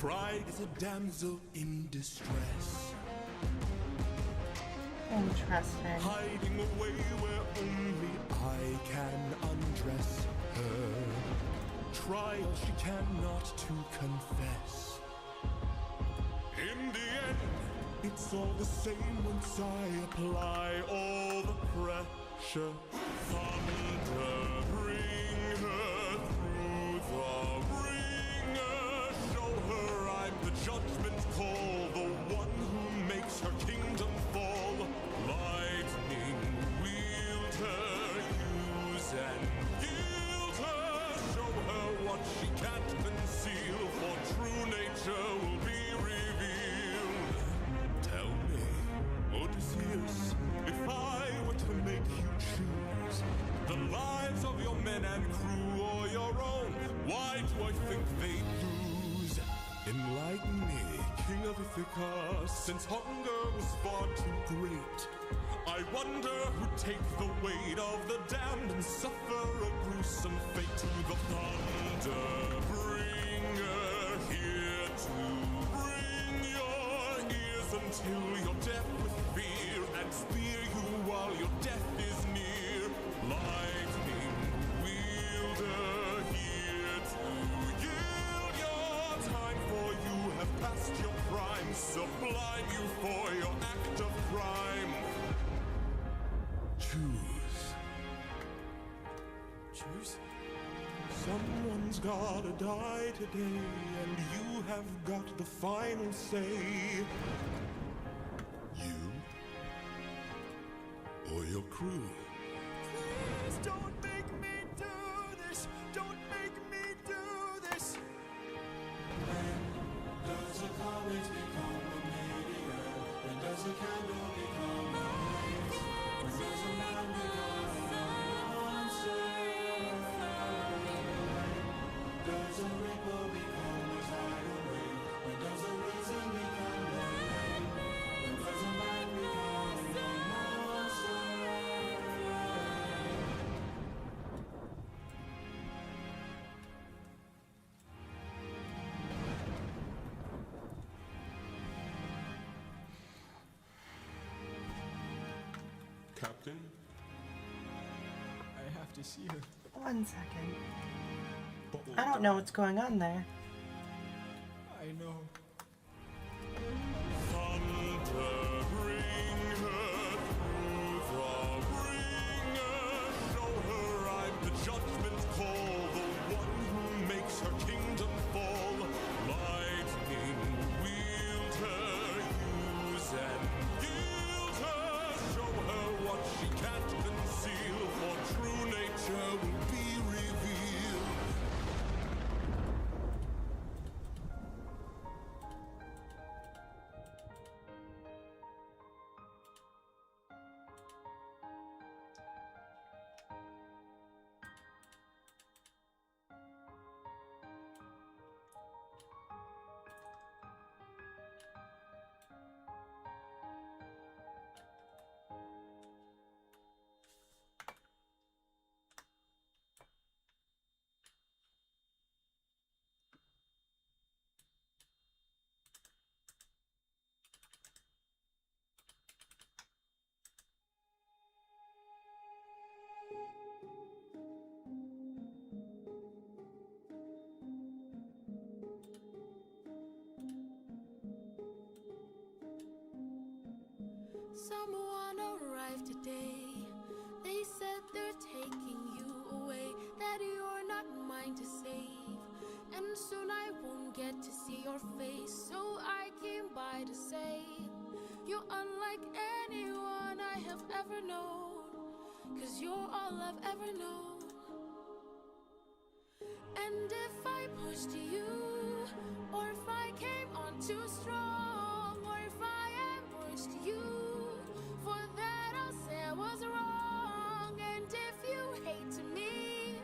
Pride is a damsel in distress, Interesting. hiding away where only I can undress her. Trial she cannot to confess. In the end, it's all the same once I apply all the pressure. Thunder, bring her through the ringer. Show her I'm the judgment call, the one who makes her kingdom fall. Lightning, wield her, use and yield her. Show her what she can't conceal, for true nature will be revealed. Tell me, Odysseus, if I were to make you choose the lives of your men and crew or your own, why do I think they'd lose? Enlighten me, King of Ithaca, since hunger was far too great. I wonder who'd take the weight of the damned and suffer a gruesome fate. To the thunder bringer, here to bring your ears until you're deaf with fear, and spear you while your death is near. Lightning wielder, here to yield your time, for you have passed your prime. Sublime you for your act of crime. Choose. Choose? Someone's gotta die today, and you have got the final say. You or your crew? Please don't make me do this. Don't make me do this. Does a comet become a meteor? When does a candle become a blaze? When does a man become a monster? Does a ripple become a tidal wave? When does a reason become a rain? When does a man become a monster? Captain? I have to see her. 1 second. I don't know what's going on there. I know. Thunder, bring her through the ringer. Show her I'm the judgment call, the one who makes her kingdom fall. Lightning, wield her, use and yield her. Show her what she can't conceal, for true nature will be revealed. Someone arrived today. They said they're taking you away, that you're not mine to save. And soon I won't get to see your face, so I came by to say you're unlike anyone I have ever known, 'cause you're all I've ever known. And if I pushed you, or if I came on too strong, or if I ambushed you, for that I'll say I was wrong. And if you hate me,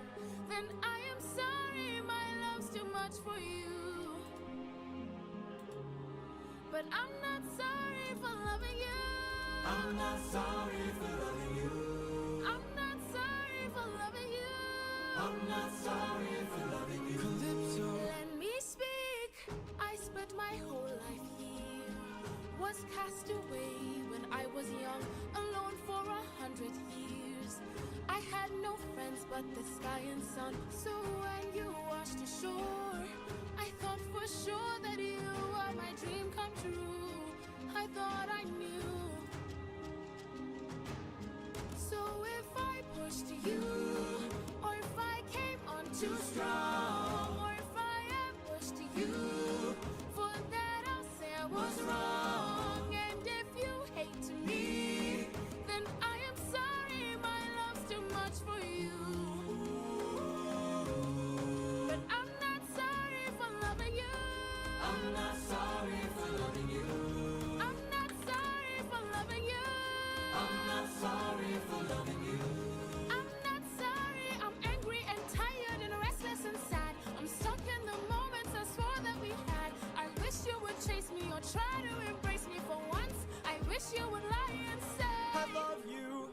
then I am sorry, my love's too much for you. But I'm not sorry for loving you. I'm not sorry for loving you. I'm not sorry for loving you. I'm not sorry for loving you. Calypso. Let me speak. I speak but my whole life here was cast away when I was young, alone for 100 years. I had no friends but the sky and sun. So when you washed ashore, I thought for sure that you were my dream come true. I thought I knew. So if I pushed you, or if I came on too strong, or if I ambushed you, for that I'll say I was wrong. And if you hate me, then I am sorry, my love's too much for you. But I'm not sorry for loving you. I'm not sorry for loving you. I'm not sorry for loving you. I'm not sorry for loving you. I'm not sorry, I'm angry and tired and restless and sad. I'm stuck in the moments I swore that we had. I wish you would chase me or try to embrace me for once. I wish you would lie and say I love you,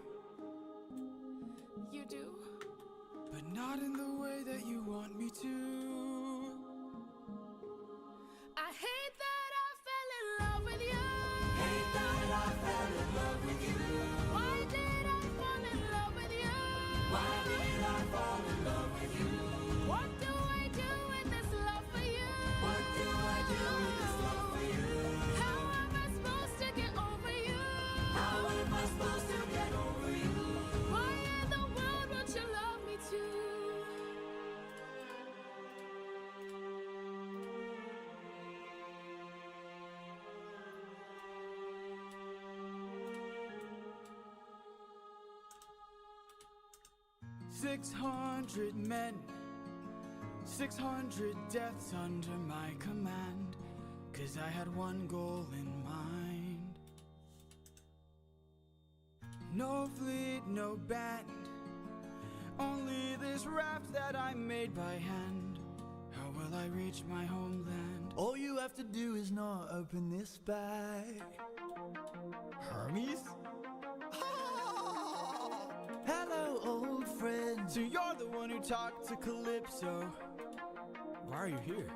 you do. but not in the way that you want me to. I hate that I fell in love with you. Hate that I fell in love with you. Why did I fall in love with you? Why did I fall in love with you? What do I do with this love for you? What do I do with this love for you? How am I supposed to get over you? How am I supposed to get over you? Why in the world would you love me too? "600 men, 600 deaths under my command, 'cause I had one goal in mind. No fleet, no band, only this raft that I made by hand. How will I reach my homeland? All you have to do is not open this bag. Hermes? Hello, old friend. So you're the one who talked to Calypso. Why are you here?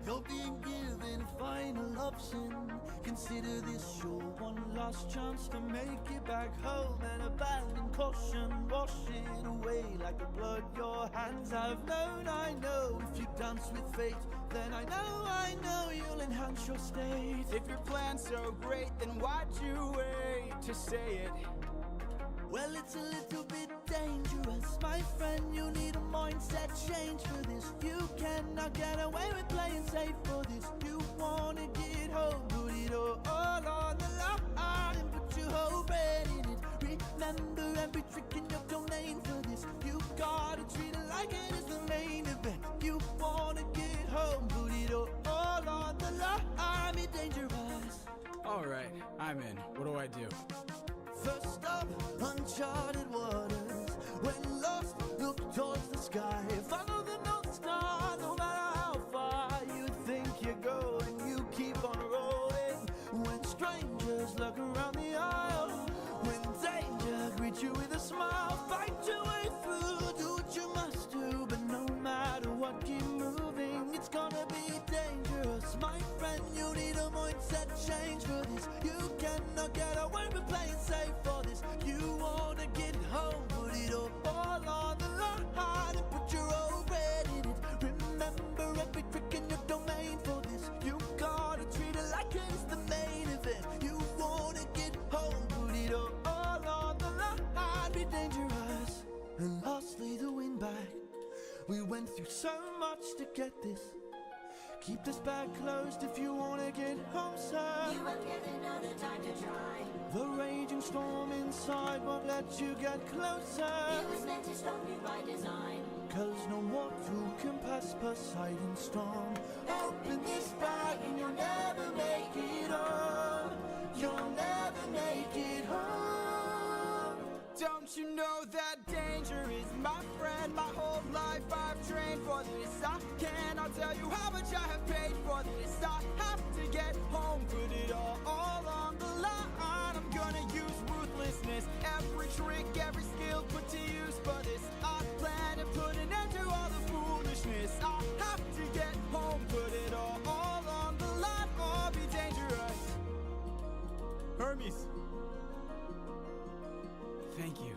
You're being given a final option. Consider this your one last chance to make it back home and abandon caution. Wash it away like the blood your hands have known. I know if you dance with fate, then I know you'll enhance your state. If your plan's so great, then why'd you wait to say it? Well, it's a little bit dangerous, my friend. You need a mindset change for this. You cannot get away with playing safe for this. You wanna get home, put it all on the line and put your whole brain in it. Remember every trick in your domain for this. You gotta treat it like it is the main event. You wanna get home, put it all on the line. Be dangerous. All right, I'm in. What do I do? First up, uncharted waters. When lost, look towards the sky. Follow the North Star, no matter how far you think you're going. You keep on rolling. When strangers look around the aisle, when danger greets you with a smile, fight your way through. Do what you must do, but no matter what, keep moving. It's gonna be dangerous, my friend. You need a mindset change for this. You cannot get away with playing safe for this. You wanna get home, put it all on the line and put your whole bread in it. Remember every trick in your domain for this. You gotta treat it like it's the main event. You wanna get home, put it all on the line, be dangerous. And lastly, the win back. We went through so much to get this. Keep this bag closed if you wanna get home, sir. You won't get another time to try. The raging storm inside won't let you get closer. It was meant to stop you by design. 'Cause no mortal can pass Poseidon's storm. Open this bag and you'll never make it home. You'll never make it home. Don't you know that danger is my friend? My whole life I've trained for this. I cannot tell you how much I have paid for this. I have to get home, put it all on the line. I'm gonna use ruthlessness, every trick, every skill put to use for this. I plan to put an end to all the foolishness. I have to get home, put it all on. Hermes! Thank you.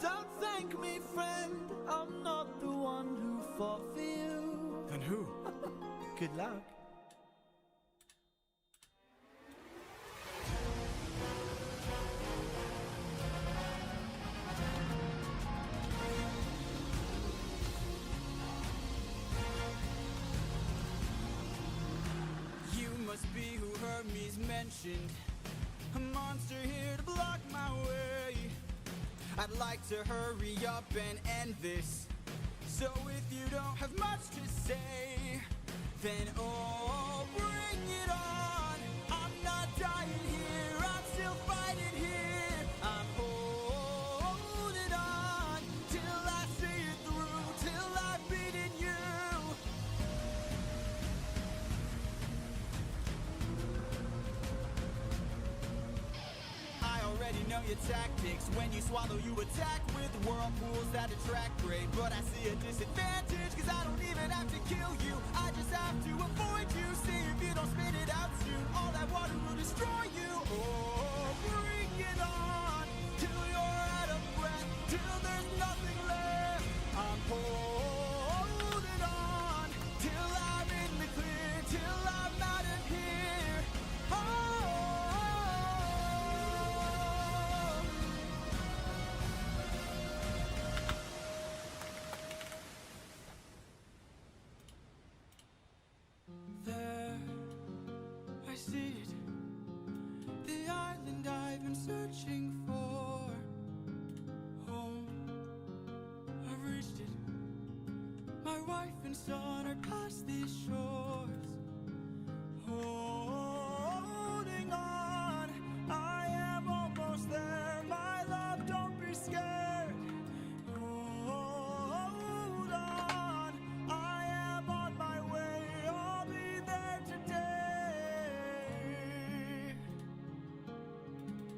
Don't thank me, friend. I'm not the one who fought for you. Then who? Good luck. You must be who Hermes mentioned. A monster here to block my way. I'd like to hurry up and end this. So if you don't have much to say, then oh, bring it on. I'm not dying here, I'm still fighting here. I'm holding on till I see it through, till I've beaten you. I already know your tactics. When you swallow, you attack with whirlpools that attract prey. But I see a disadvantage, cause I don't even have to kill you. I just have to avoid you. See if you don't spit it out soon, all that water will destroy you. Oh, bring it on till you're out of breath, till there's nothing left. I'm holding on till I'm in the clear, till I'm out of here. Oh. There, I see it. The island I've been searching for. Home, I've reached it. My wife and son are past these shores. Holding on, I am almost there. My love, don't be scared. Hold on, I am on my way. I'll be there today.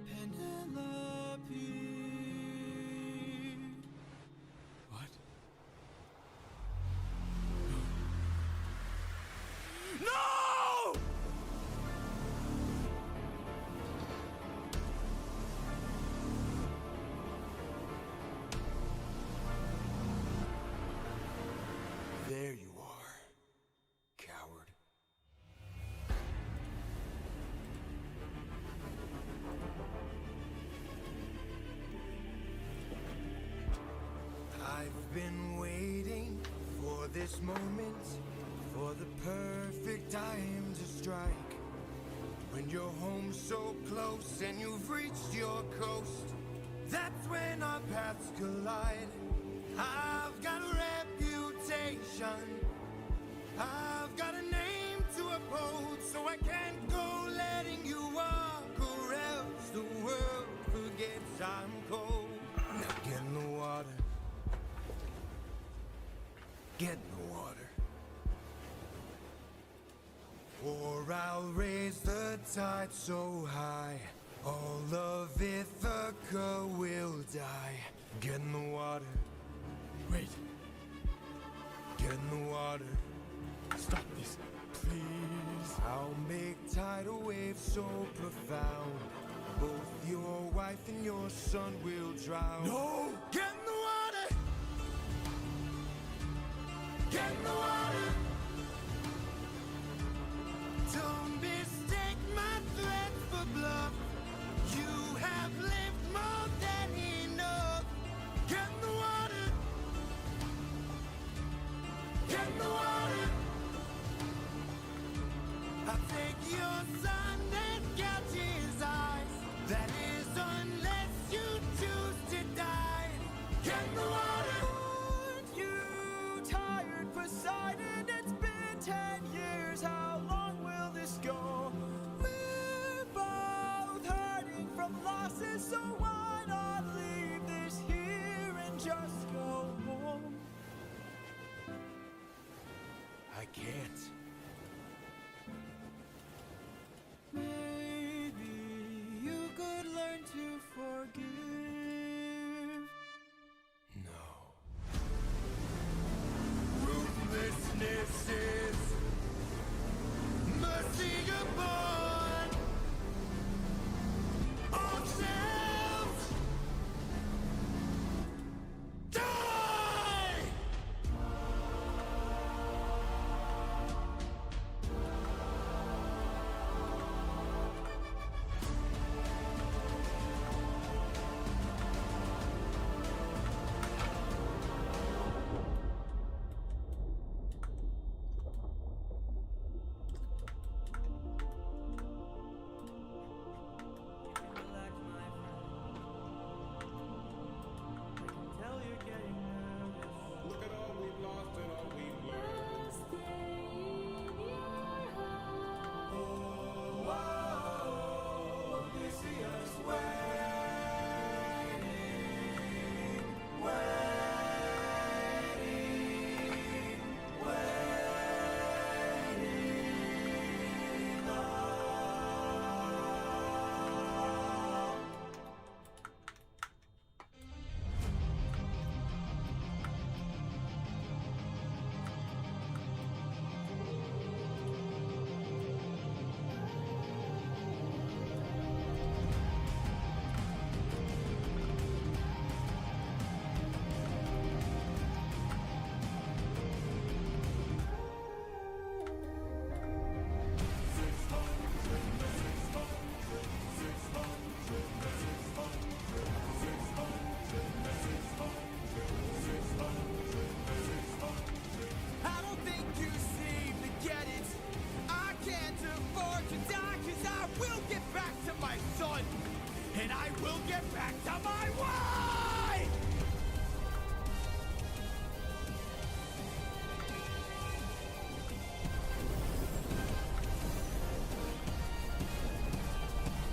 Penelope. What? No! There you are, coward. I've been waiting for this moment, for the perfect time to strike. When you're home so close and you've reached your coast, that's when our paths collide. I've got a reputation, I've got a name to uphold, so I can't go letting you walk, or else the world forgets I'm cold. Now get in the water, get in the water, or I'll raise the tide so high, all of Ithaca will die. Get in the water. Wait. Get in the water. Stop this, please. I'll make tidal waves so profound, both your wife and your son will drown. No! Get in the water! Get in the water! Don't mistake my threats for bluff. You have lived more than enough. Get in the water! Get in the water! I'll take your son and catch his eyes. That is unless you choose to die. Get in the water! Aren't you tired, Poseidon? It's been 10 years. How long will this go and I will get back to my way!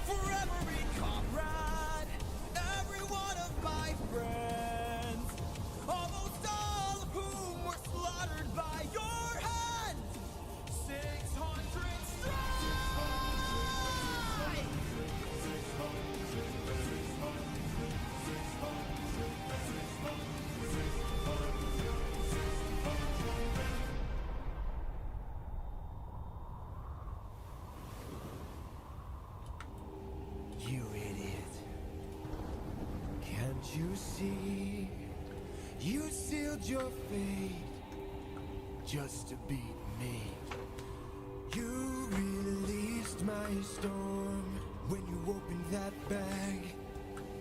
For every comrade, every one of my friends, almost all of whom were slaughtered by your hand, 600 strike! You idiot. Can't you see? You sealed your fate just to beat me. You released my storm when you opened that bag.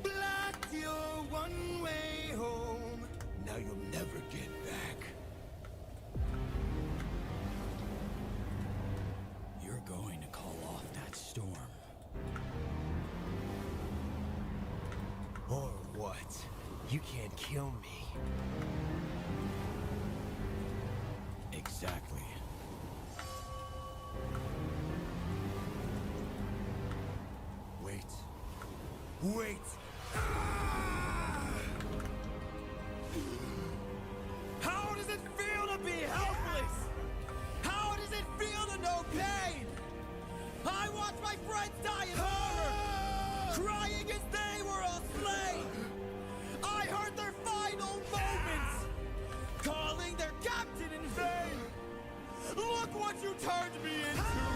Blocked your one-way home. Now you'll never get back. You're going to call off that storm. Or what? You can't kill me. Exactly. Wait. Wait! Ah! How does it feel to be helpless? How does it feel to know pain? I watched my friends die in horror, crying as they were all slain. I heard their final moments, calling their captain in vain. Look what you turned me into.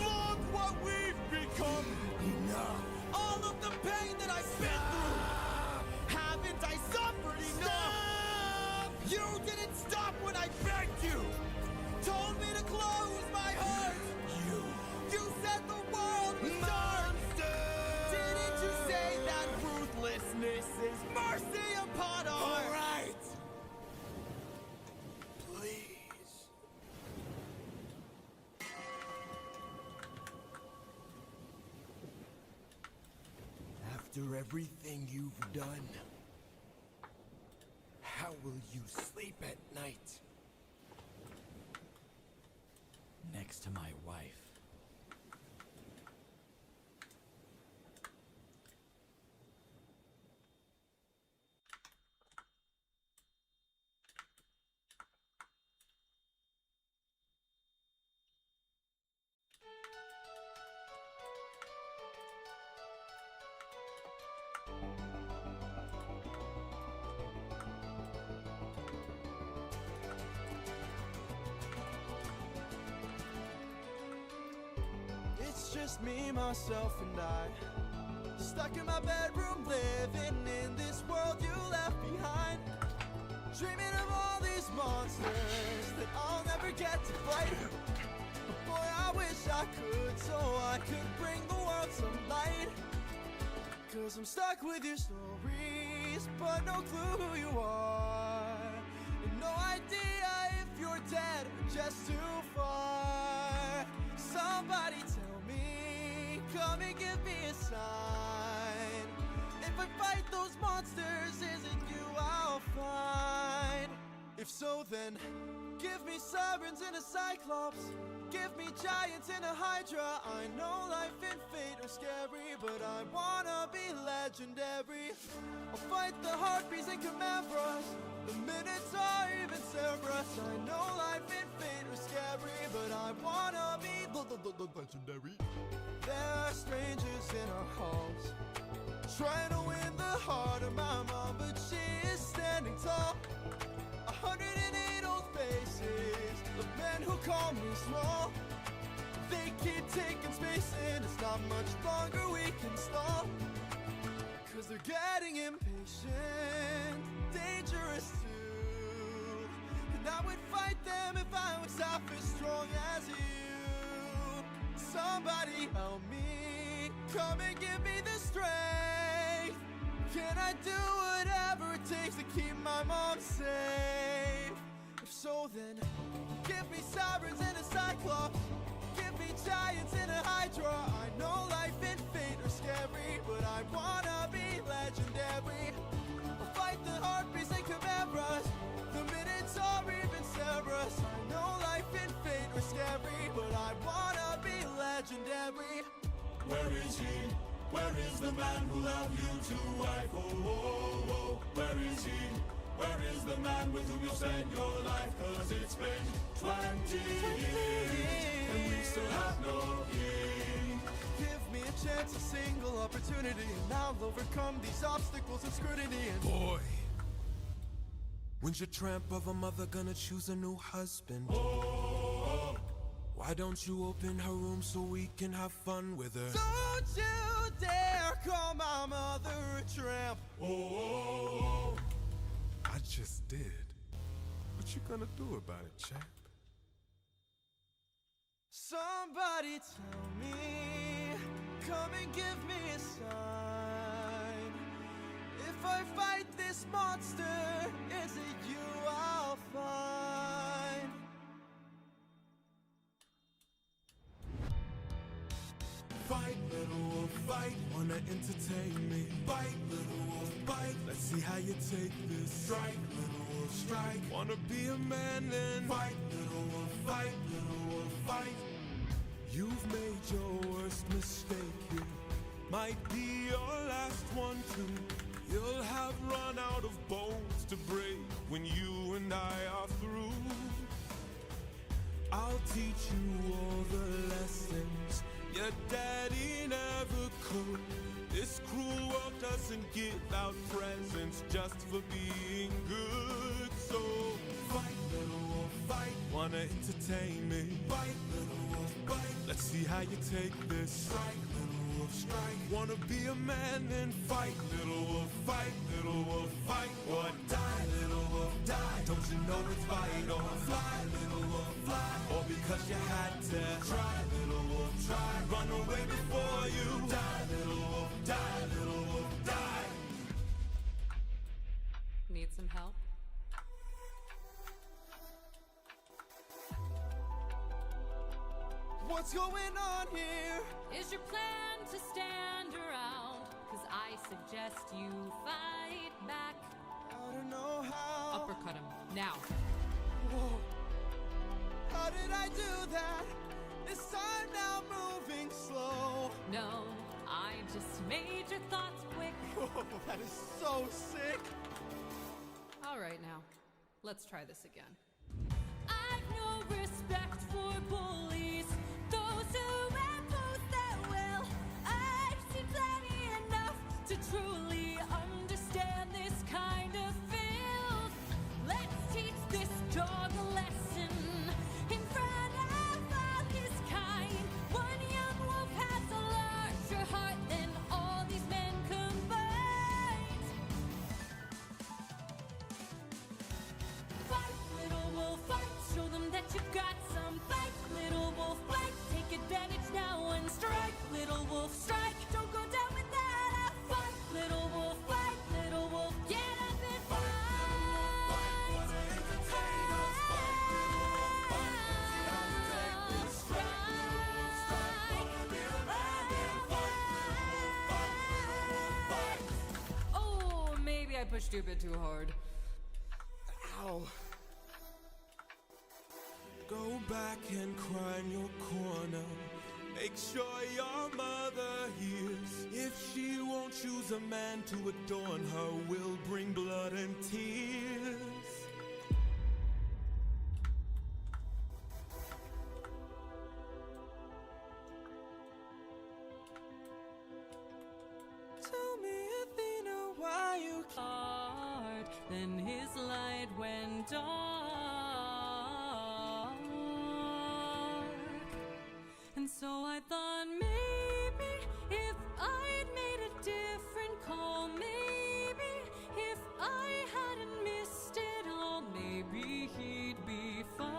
Look what we've become. Enough. All of the pain that I've been through. Haven't I suffered enough? You didn't stop when I begged you. Told me to close my heart. You said the world was dark. Didn't you say that ruthlessness is mercy upon our... All right. Please. After everything you've done, how will you sleep at night? Next to my wife. It's just me, myself, and I. Stuck in my bedroom, living in this world you left behind. Dreaming of all these monsters that I'll never get to fight. But boy, I wish I could, so I could bring the world some light. Cause I'm stuck with your stories, but no clue who you are. And no idea if you're dead or just too far. Somebody tell me, come and give me a sign. If I fight those monsters, is it you I'll find? If so, then give me sirens and a cyclops. Give me giants and a hydra. I know life and fate are scary, but I wanna be legendary. I'll fight the harpies and Chimera's, the Minotaur, even Cerberus. I know life and fate are scary, but I wanna be legendary. There are strangers in our halls, trying to win the heart of my mom, but she is standing tall. 108 old faces of men who call me small. They keep taking space and it's not much longer we can stall. Cause they're getting impatient, dangerous too. And I would fight them if I was half as strong as you. Somebody help me, come and give me the strength. Can I do whatever it takes to keep my mom safe? If so, then give me sirens and a cyclops. Give me giants and a hydra. I know life and fate are scary, but wanna be legendary. I'll fight the heartbeats and chimeras, the minutes or even Sarah's. I know life and fate are scary, but I wanna be legendary. Where is he? Where is the man who loved you to wife? Oh, oh, oh, where is he? Where is the man with whom you'll spend your life? 'Cause it's been 20 years and we still have no king. Give me a chance, a single opportunity, and I'll overcome these obstacles and scrutiny. And Boy, when's your tramp of a mother gonna choose a new husband? Why don't you open her room so we can have fun with her? don't you dare call my mother a tramp. Oh, I just did. What you gonna do about it, champ? Somebody tell me, come and give me a sign. If I fight this monster, is it you I'll find? Fight, little wolf, fight. Wanna entertain me? Bite, little wolf, bite. Let's see how you take this. Strike, little wolf, strike. Wanna be a man then? Fight, little wolf, fight, little wolf, fight. You've made your worst mistake here. Might be your last one too. You'll have run out of bones to break when you and I are through. I'll teach you all the lessons your daddy never could. This cruel world doesn't give out presents just for being good. So fight, little wolf, fight. Wanna entertain me? Bite, little wolf, bite. Let's see how you take this. Strike, little wolf, strike. Wanna be a man? Then fight, little wolf, fight, little wolf, fight. Or die, little wolf, die. Don't you know it's vital? Fly, little wolf, fly. Or because you had to try, little wolf, try. Run away before you die, little wolf, die, little wolf, die. Need some help? What's going on here? Is your plan to stand around? 'Cause I suggest you fight back. I don't know how. Uppercut him, now. Whoa. How did I do that? This time now moving slow. No, I just made your thoughts quick. Oh, that is so sick. All right now, let's try this again. I've no respect for bullies, those who impose their will. I've seen plenty enough to truly understand this kind of filth. Let's teach this dog a lesson in front of all his kind. One young wolf has a larger heart than all these men combined. Fight, little wolf, fight. Show them that you've got some fight. Little wolf, fight. Take advantage now and strike. Little wolf, strike. Don't go down without a fight. Little wolf, fight. Little wolf, get up and fight. Oh, maybe I pushed you a bit too hard. Ow. Go back and cry in your corner. Make sure your mother hears. If she won't choose a man to adorn her, we'll bring blood and tears. Tell me, Athena, why you Hard, then his light went dark. And so I thought maybe if I'd made a different call, maybe if I hadn't missed it all, maybe he'd be fine.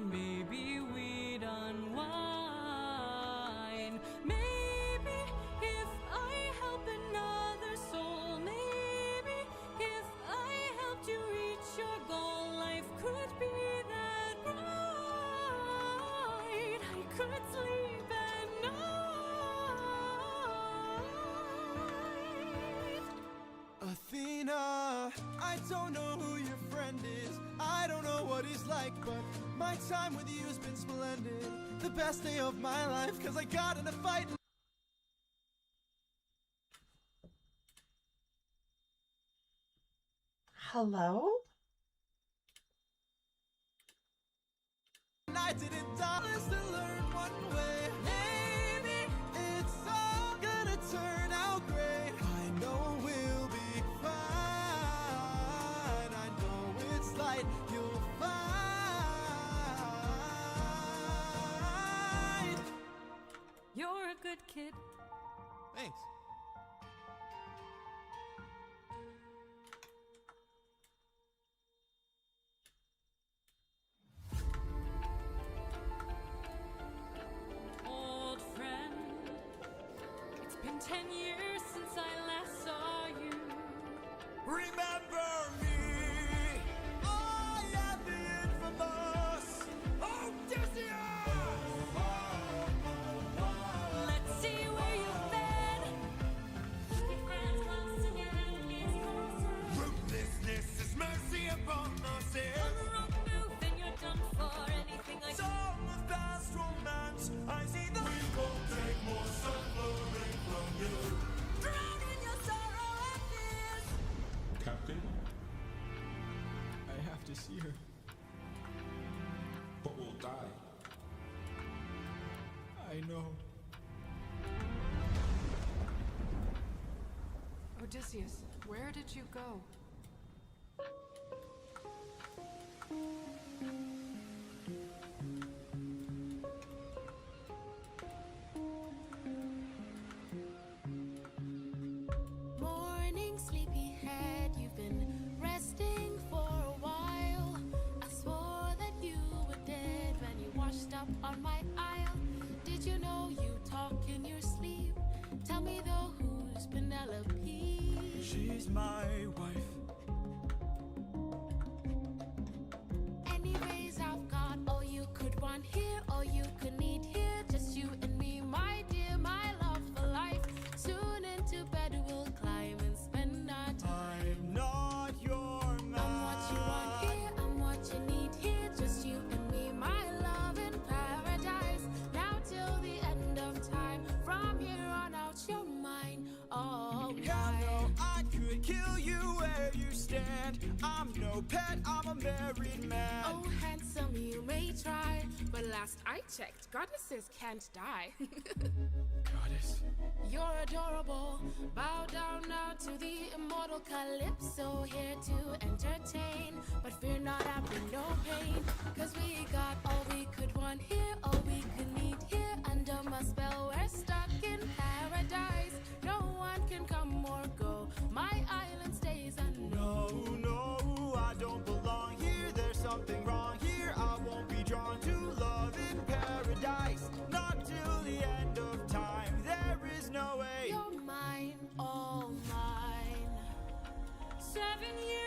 Maybe we'd unwind. Maybe if I help another soul, maybe if I helped you reach your goal, life could be that right. I could sleep at night. don't know who your friend is. I don't know what he's like, but my time with you's been splendid. The best day of my life, cause I got in a fight. Hello? And I didn't dollars to learn one way. Maybe it's all gonna turn out great. I know we'll be fine. I know it's light, you'll find. You're a good kid. Thanks. Old friend, it's been 10 years since I last saw you. Remember me? I am the infamous Odysseus! Let's see where you've been. Ruthlessness is mercy upon the sin. On the wrong move, then you're done for. Anything I Song of past romance, I see the. We won't take more suffering from you. drown in your sorrow and fears. Captain, I have to see her. but we'll die. I know. Odysseus, where did you go? Morning, sleepyhead, you've been resting for a while. I swore that you were dead when you washed up on my aisle. Did you know you talk in your sleep? Tell me though, who's Penelope? She's my wife. Anyways, I've got all you could want here, all you could need here. Just you and me, my dear, my love for life. Soon into bed we'll climb and spend our time. I'm not your man. I'm what you want here, I'm what you need here. Just you and me, my love in paradise. Now till the end of time. From here on out, you're mine. Oh, Hell no, mine. I could kill you where you stand. I'm no pet, I'm a married man. Oh, handsome, you may try. But last I checked, goddesses can't die. Goddess. You're adorable. Bow down now to the immortal Calypso, here to entertain. But fear not, I've been no pain. Cause we got all we could want here, all we could need here. Under my spell, we're stuck in paradise. No one can come or go. My island stays unknown. No, no, I don't belong here. There's something wrong here. I won't be drawn to love in paradise. Not till the end of time. There is no way. You're mine, all mine. 7 years.